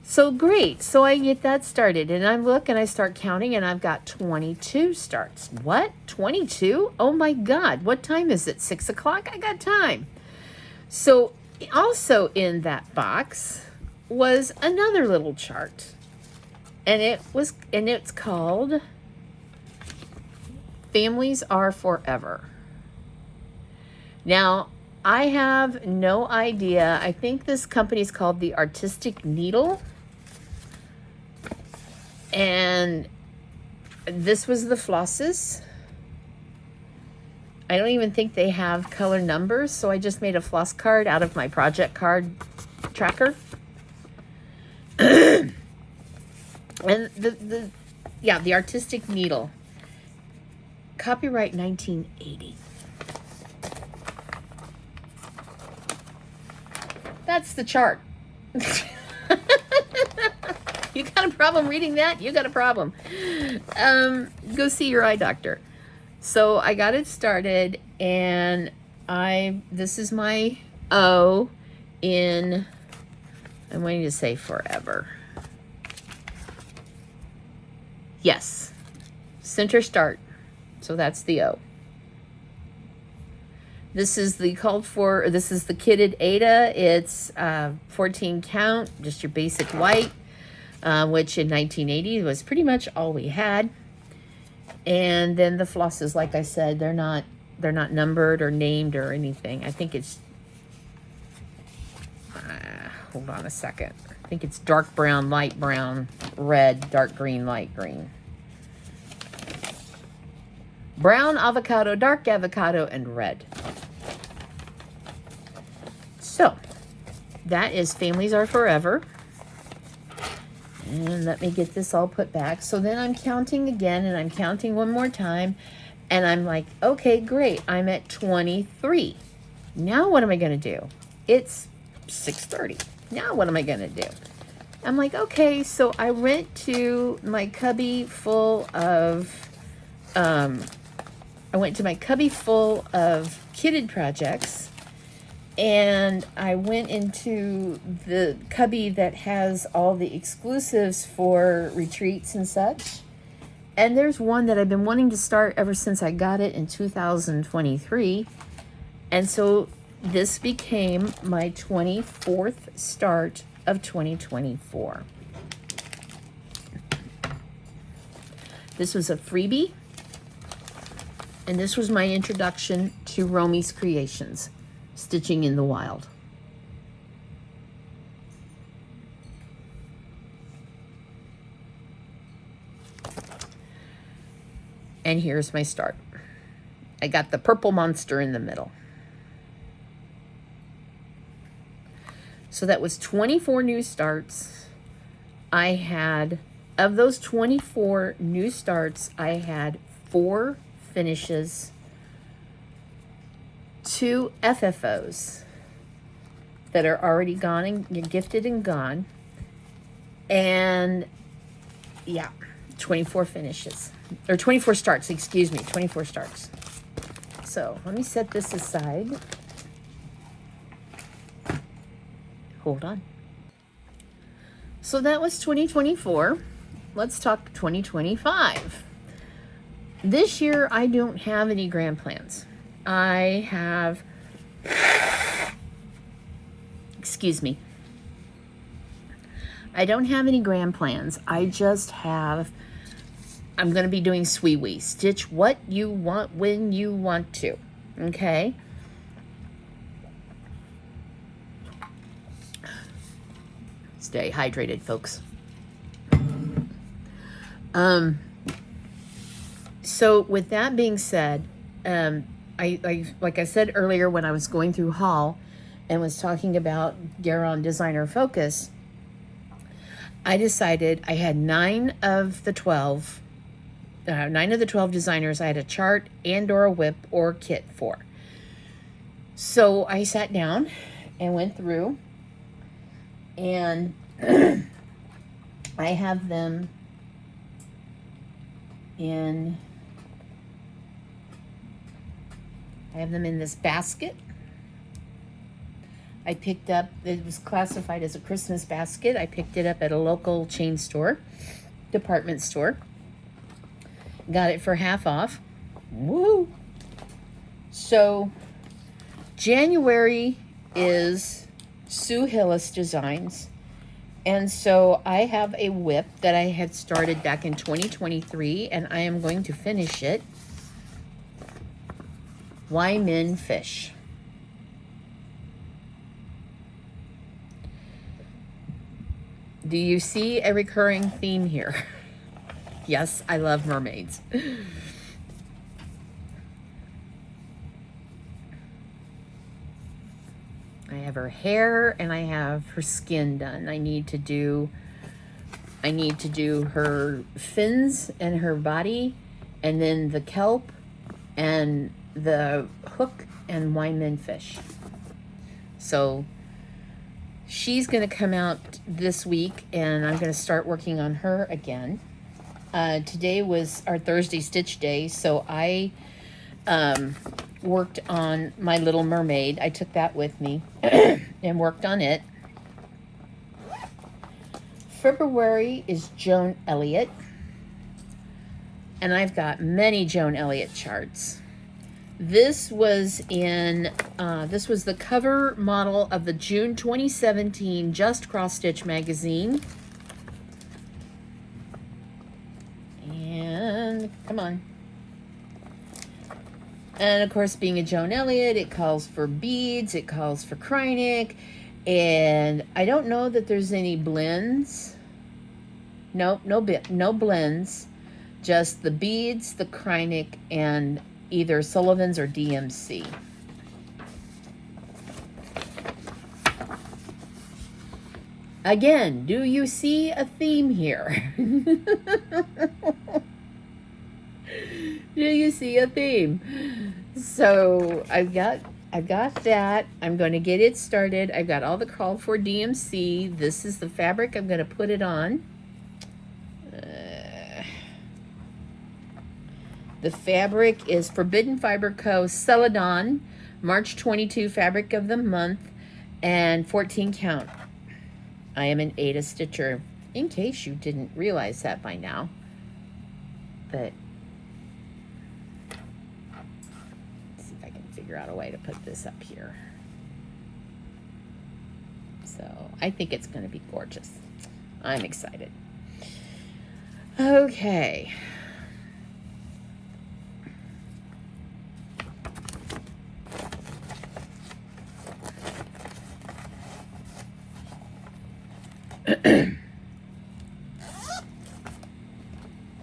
So great. So I get that started and I look and I start counting and I've got 22 starts. What? 22? Oh my God. What time is it? 6 o'clock? I got time. So also in that box was another little chart. And it's called Families Are Forever. Now, I have no idea. I think this company is called the Artistic Needle. And this was the flosses. I don't even think they have color numbers, so I just made a floss card out of my project card tracker. And the Artistic Needle. Copyright 1980. That's the chart. You got a problem reading that? You got a problem. Go see your eye doctor. So I got it started, and this is my O in, I'm waiting to say forever. Yes. Center start. So that's the O. This is the kitted Ada. It's 14 count, just your basic white, which in 1980 was pretty much all we had. And then the flosses, like I said, they're not numbered or named or anything. I think it's, hold on a second. I think it's dark brown, light brown, red, dark green, light green. Brown, avocado, dark avocado, and red. So, that is Families Are Forever. And let me get this all put back. So then I'm counting again, and I'm counting one more time. And I'm like, okay, great. I'm at 23. Now what am I going to do? It's 6:30. Now what am I going to do? I'm like, okay, so I went to my cubby full of, kitted projects, and I went into the cubby that has all the exclusives for retreats and such. And there's one that I've been wanting to start ever since I got it in 2023. And so this became my 24th start of 2024. This was a freebie. And this was my introduction to Romy's Creations, Stitching in the Wild. And here's my start. I got the purple monster in the middle. So that was 24 new starts. Of those 24 new starts, I had 4 finishes, 2 FFOs, that are already gone and gifted and gone. And yeah, 24 finishes, or 24 starts, excuse me, 24 starts. So let me set this aside. Hold on. So that was 2024. Let's talk 2025. This year, I don't have any grand plans. I have, excuse me, I don't have any grand plans. I just have, I'm going to be doing Sweewee. Stitch what you want when you want to. Okay? Stay hydrated, folks. So with that being said, I like I said earlier when I was going through haul and was talking about Garon Designer Focus, I decided I had 9 of the 12 designers I had a chart and or a WIP or kit for. So I sat down and went through, and I have them in this basket. I picked up, it was classified as a Christmas basket. I picked it up at a local chain store, department store. Got it for half off. Woo! So January is Sue Hillis Designs. And so I have a WIP that I had started back in 2023, and I am going to finish it. Wyman Fish. Do you see a recurring theme here? Yes, I love mermaids. I have her hair and I have her skin done. I need to do her fins and her body, and then the kelp and the hook and Wyman Fish. So she's going to come out this week, and I'm going to start working on her again. Today was our Thursday stitch day, so I worked on my Little Mermaid. I took that with me and worked on it. February is Joan Elliott, and I've got many Joan Elliott charts. This was the cover model of the June 2017 Just Cross Stitch magazine. And come on. And of course, being a Joan Elliott, it calls for beads, it calls for Kreinik, and I don't know that there's any blends. No blends. Just the beads, the Kreinik, and either Sullivan's or DMC. Again, do you see a theme here? Do you see a theme? So I've got that. I'm going to get it started. I've got all the call for DMC. This is the fabric I'm going to put it on. The fabric is Forbidden Fiber Co. Celadon, March 22 fabric of the month, and 14 count. I am an Ada Stitcher, in case you didn't realize that by now. But let's see if I can figure out a way to put this up here. So I think it's going to be gorgeous. I'm excited. Okay.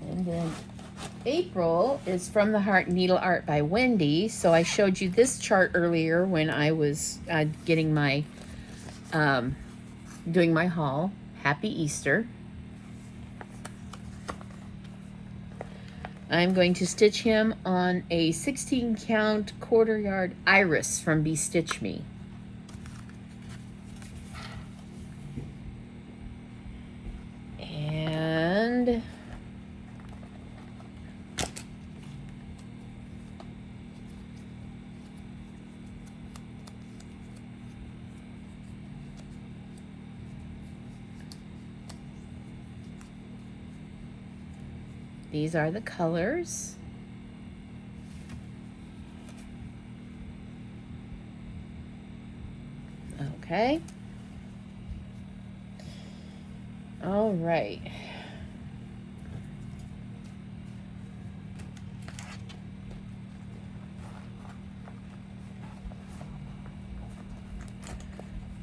And then April is From the Heart Needle Art by Wendy. So I showed you this chart earlier when I was getting my doing my haul. Happy Easter. I'm going to stitch him on a 16 count quarter yard iris from Be Stitch Me. And these are the colors. Okay. All right.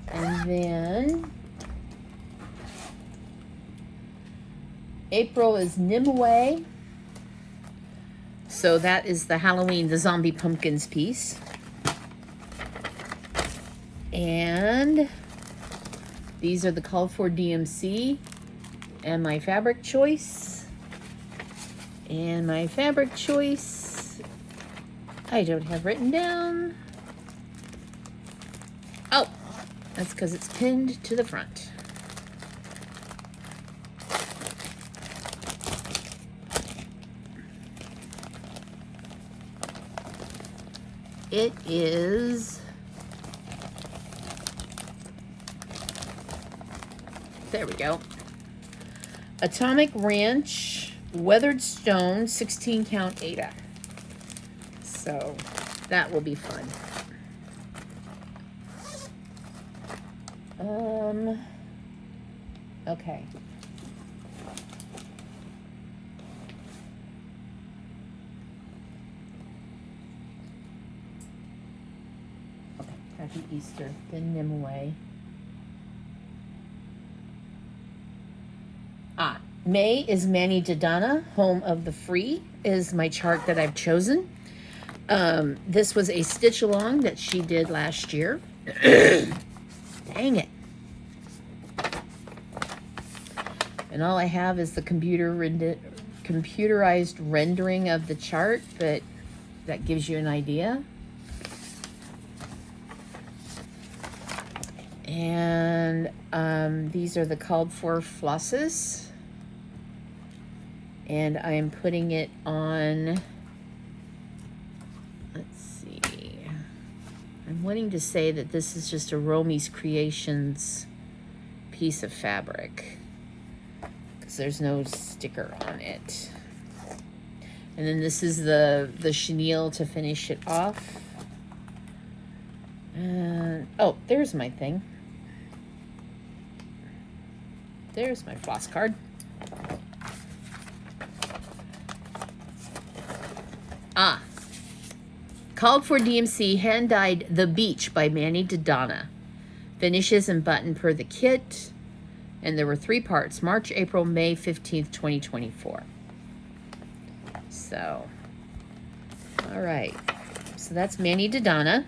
And then April is Nimue. So that is the Halloween, the zombie pumpkins piece. And these are the called for DMC and my fabric choice. And my fabric choice, I don't have written down. Oh, that's because it's pinned to the front. It is, there we go, Atomic Ranch Weathered Stone 16 count Ada. So that will be fun. Okay. Happy Easter, then Nimue. May is Manny Dodonna, Home of the Free, is my chart that I've chosen. This was a stitch along that she did last year. Dang it. And all I have is the computerized rendering of the chart, but that gives you an idea. And these are the called for flosses. And I am putting it on, let's see. I'm wanting to say that this is just a Romy's Creations piece of fabric, because there's no sticker on it. And then this is the chenille to finish it off. And oh, there's my thing. There's my floss card. Called for DMC, hand-dyed The Beach by Manny Dodonna. Finishes and button per the kit. And there were 3 parts, March, April, May 15th, 2024. So, all right. So that's Manny Dodonna.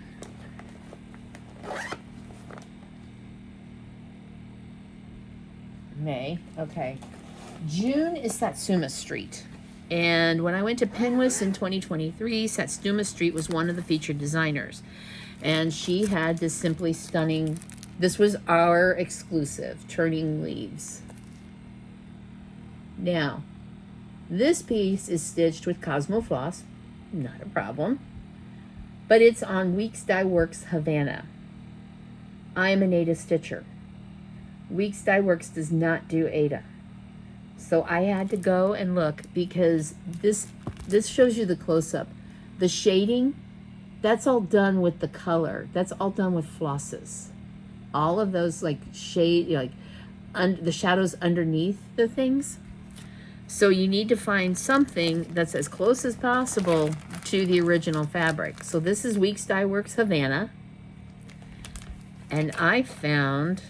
May, okay. June is Satsuma Street. And when I went to Penwis in 2023, Satsuma Street was one of the featured designers. And she had this simply stunning, this was our exclusive, Turning Leaves. Now, this piece is stitched with Cosmo Floss, not a problem. But it's on Weeks Dye Works Havana. I am an Ada stitcher. Weeks Dye Works does not do Ada. So I had to go and look, because this shows you the close-up. The shading, that's all done with the color. That's all done with flosses. All of those like shade, like the shadows underneath the things. So you need to find something that's as close as possible to the original fabric. So this is Weeks Dye Works Havana. And I found,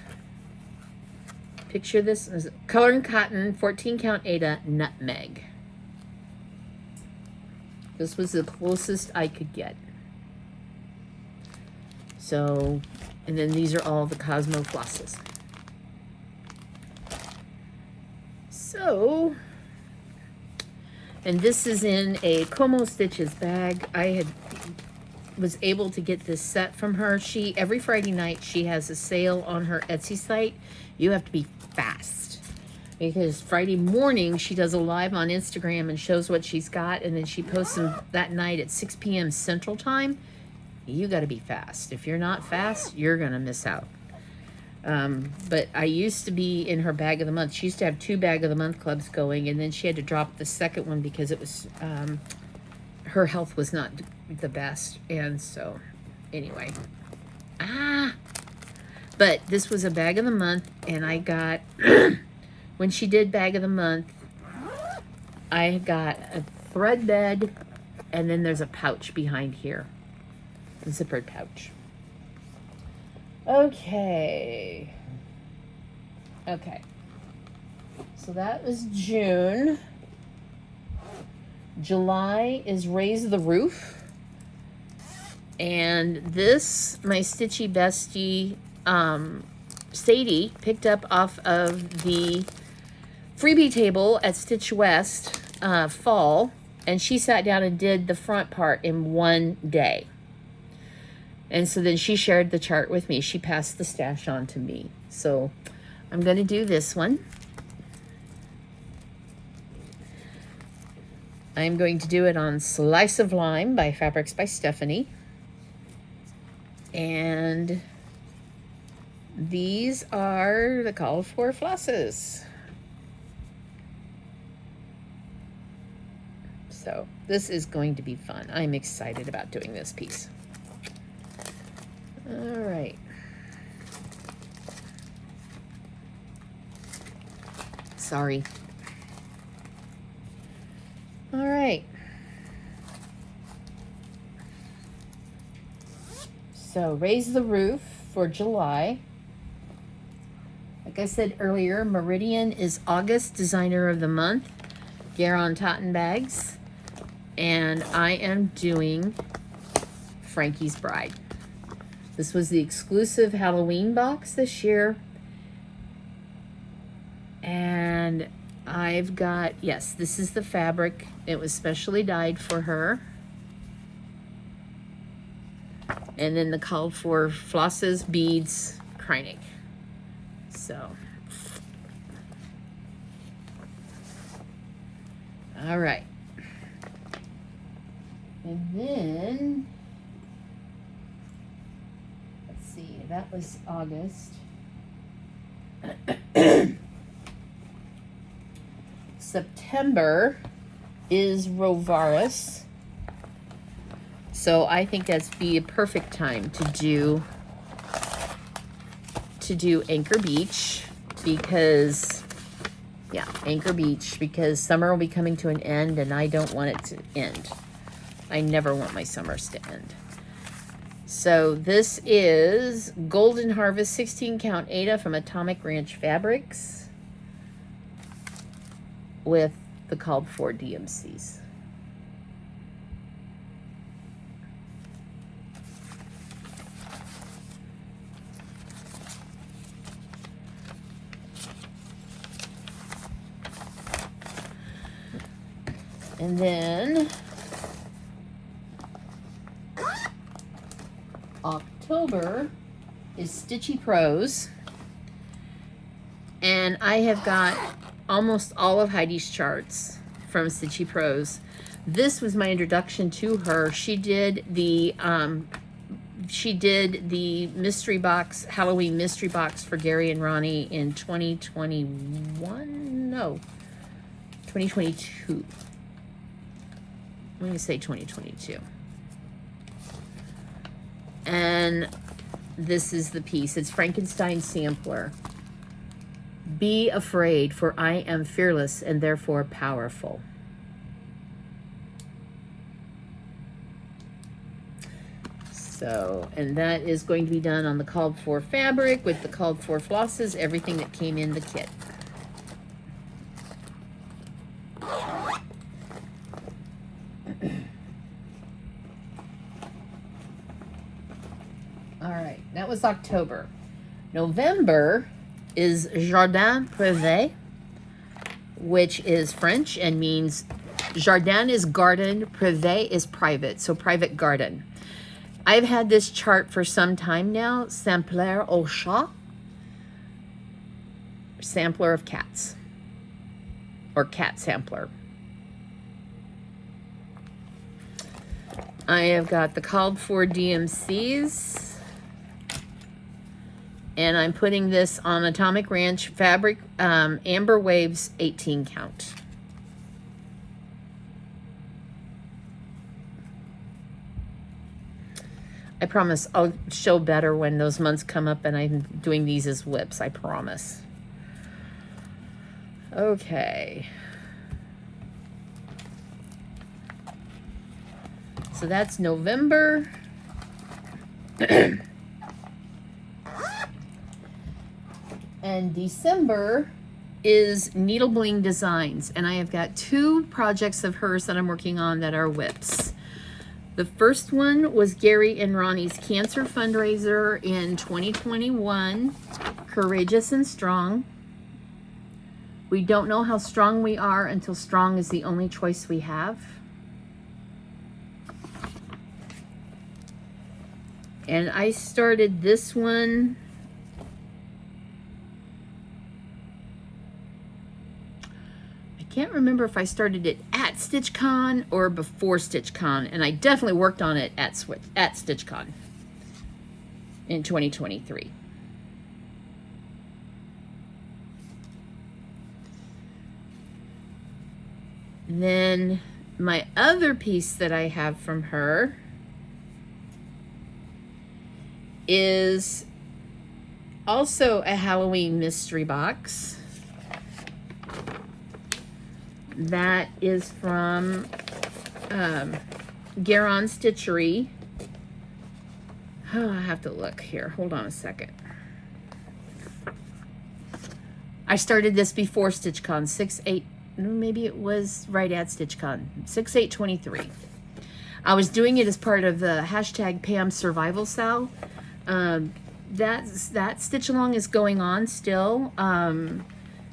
picture this as Color and Cotton 14 count Ada Nutmeg. This was the closest I could get. So, and then these are all the Cosmo flosses. So, and this is in a Como Stitches bag. I was able to get this set from her. Every Friday night she has a sale on her Etsy site. You have to be fast. because Friday morning she does a live on Instagram and shows what she's got, and then she posts them that night at 6 p.m. Central Time. You got to be fast. If you're not fast, you're going to miss out. But I used to be in her bag of the month. She used to have 2 bag of the month clubs going, and then she had to drop the second one because it was, her health was not the best. And so, anyway. But this was a bag of the month, and I got, when she did bag of the month, I got a thread bed, and then there's a pouch behind here. A zippered pouch. Okay. So that was June. July is Raise the Roof. And this, my Stitchy Bestie, Sadie, picked up off of the freebie table at Stitch West fall. And she sat down and did the front part in one day. And so then she shared the chart with me. She passed the stash on to me. So I'm going to do this one. I'm going to do it on Slice of Lime by Fabrics by Stephanie. And these are the called for flosses. So this is going to be fun. I'm excited about doing this piece. All right. Sorry. All right. So Raise the Roof for July. Like I said earlier, Meridian is August Designer of the Month. Garon Totten Bags. And I am doing Frankie's Bride. This was the exclusive Halloween box this year. And I've got, yes, this is the fabric. It was specially dyed for her. And then the called for flosses, beads, Kreinig. So. All right. And then, let's see, that was August. September is Rovaris. So I think that's be a perfect time to do Anchor Beach because, yeah, Anchor Beach, because summer will be coming to an end and I don't want it to end. I never want my summers to end. So this is Golden Harvest 16 count Ada from Atomic Ranch Fabrics with the called for DMCs. And then October is Stitchy Pros. And I have got almost all of Heidi's charts from Stitchy Pros. This was my introduction to her. She did the mystery box, Halloween mystery box for Gary and Ronnie in 2021? No, 2022. Let me say 2022. And this is the piece. It's Frankenstein Sampler. Be afraid, for I am fearless and therefore powerful. So, and that is going to be done on the called for fabric with the called for flosses, everything that came in the kit. All right, that was October. November is Jardin Privé, which is French and means jardin is garden, privé is private, so private garden. I've had this chart for some time now, Sampler au chat, sampler of cats. or cat sampler. I have got the called for DMCs, and I'm putting this on Atomic Ranch Fabric Amber Waves 18 count. I promise I'll show better when those months come up and I'm doing these as WIPs, I promise. Okay. So that's November. And December is Needle Bling Designs. And I have got 2 projects of hers that I'm working on that are WIPs. The first one was Gary and Ronnie's cancer fundraiser in 2021, Courageous and Strong. We don't know how strong we are until strong is the only choice we have. And I started this one can't remember if I started it at StitchCon or before StitchCon, and I definitely worked on it at StitchCon in 2023. Then my other piece that I have from her is also a Halloween mystery box. That is from Garon Stitchery. Oh, I have to look here. Hold on a second. I started this before StitchCon, 6/8, maybe it was right at StitchCon, 6/8/23. I was doing it as part of the hashtag Pam Survival Sal. That stitch along is going on still.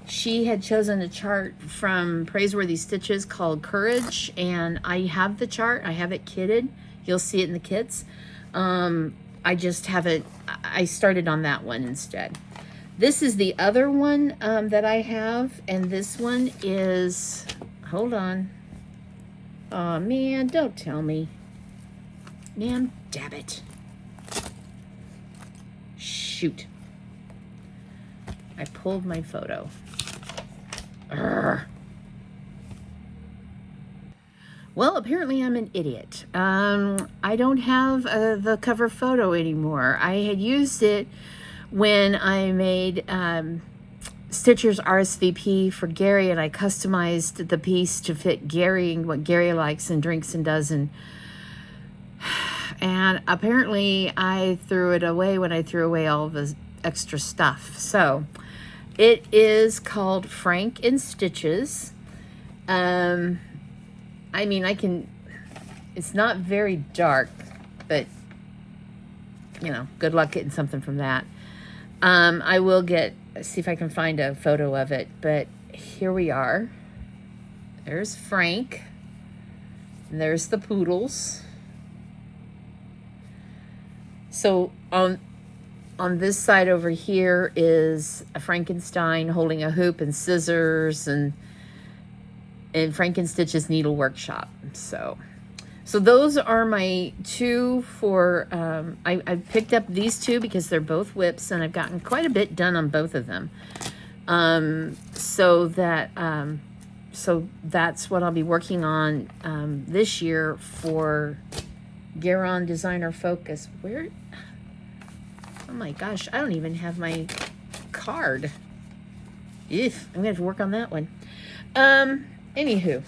She had chosen a chart from Praiseworthy Stitches called Courage, and I have the chart. I have it kitted. You'll see it in the kits. I just haven't, I started on that one instead. This is the other one that I have, and this one is, hold on. Oh man, don't tell me. Man, damn it. Shoot. I pulled my photo. Urgh. Well, apparently I'm an idiot. I don't have the cover photo anymore. I had used it when I made Stitcher's RSVP for Gary, and I customized the piece to fit Gary and what Gary likes and drinks and does. And apparently I threw it away when I threw away all the extra stuff. So it is called Frank in Stitches. I mean, it's not very dark, but, you know, good luck getting something from that. I will see if I can find a photo of it, but here we are. There's Frank. And there's the poodles. So on this side over here is a Frankenstein holding a hoop and scissors and Frankenstitch's Needle Workshop. So those are my 2 for, I picked up these 2 because they're both WIPs, and I've gotten quite a bit done on both of them. So that's what I'll be working on this year for Garon Designer Focus. Where? Oh my gosh, I don't even have my card. I'm gonna have to work on that one. Anywho,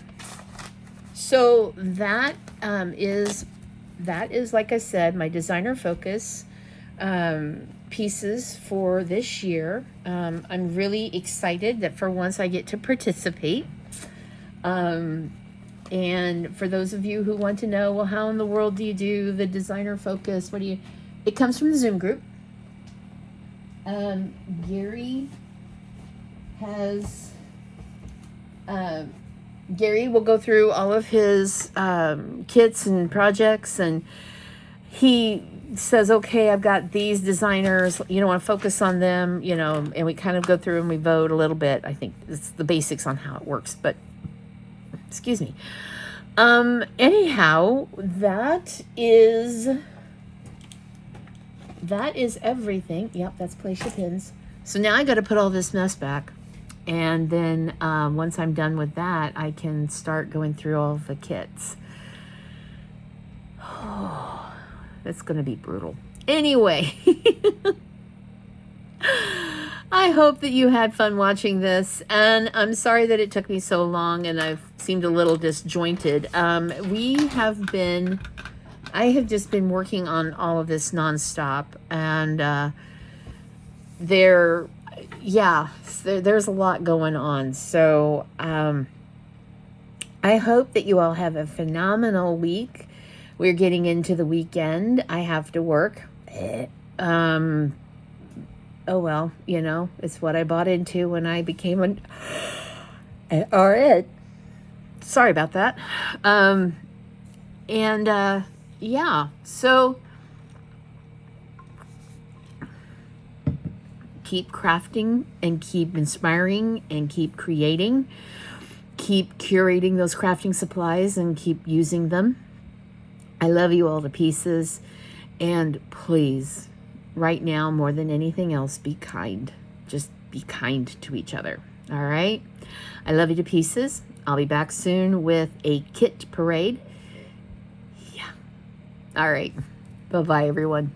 so that is like I said, my Designer Focus pieces for this year. I'm really excited that for once I get to participate. And for those of you who want to know, well, how in the world do you do the Designer Focus? It comes from the Zoom group. Gary will go through all of his kits and projects, and he says, okay, I've got these designers, you know, want to focus on them, you know, and we kind of go through and we vote a little bit. I think it's the basics on how it works, but excuse me. Anyhow, that is everything. Yep, that's place your pins. So now I got to put all this mess back. And then once I'm done with that, I can start going through all the kits. Oh, that's going to be brutal. Anyway, I hope that you had fun watching this. And I'm sorry that it took me so long and I've seemed a little disjointed. I have just been working on all of this nonstop. And there's a lot going on. So I hope that you all have a phenomenal week. We're getting into the weekend. I have to work. Oh well, you know, it's what I bought into when I became an RN. Sorry about that. Yeah, so keep crafting and keep inspiring and keep creating. Keep curating those crafting supplies and keep using them. I love you all to pieces. And please, right now, more than anything else, be kind. Just be kind to each other. All right? I love you to pieces. I'll be back soon with a kit parade. Yeah. All right. Bye-bye, everyone.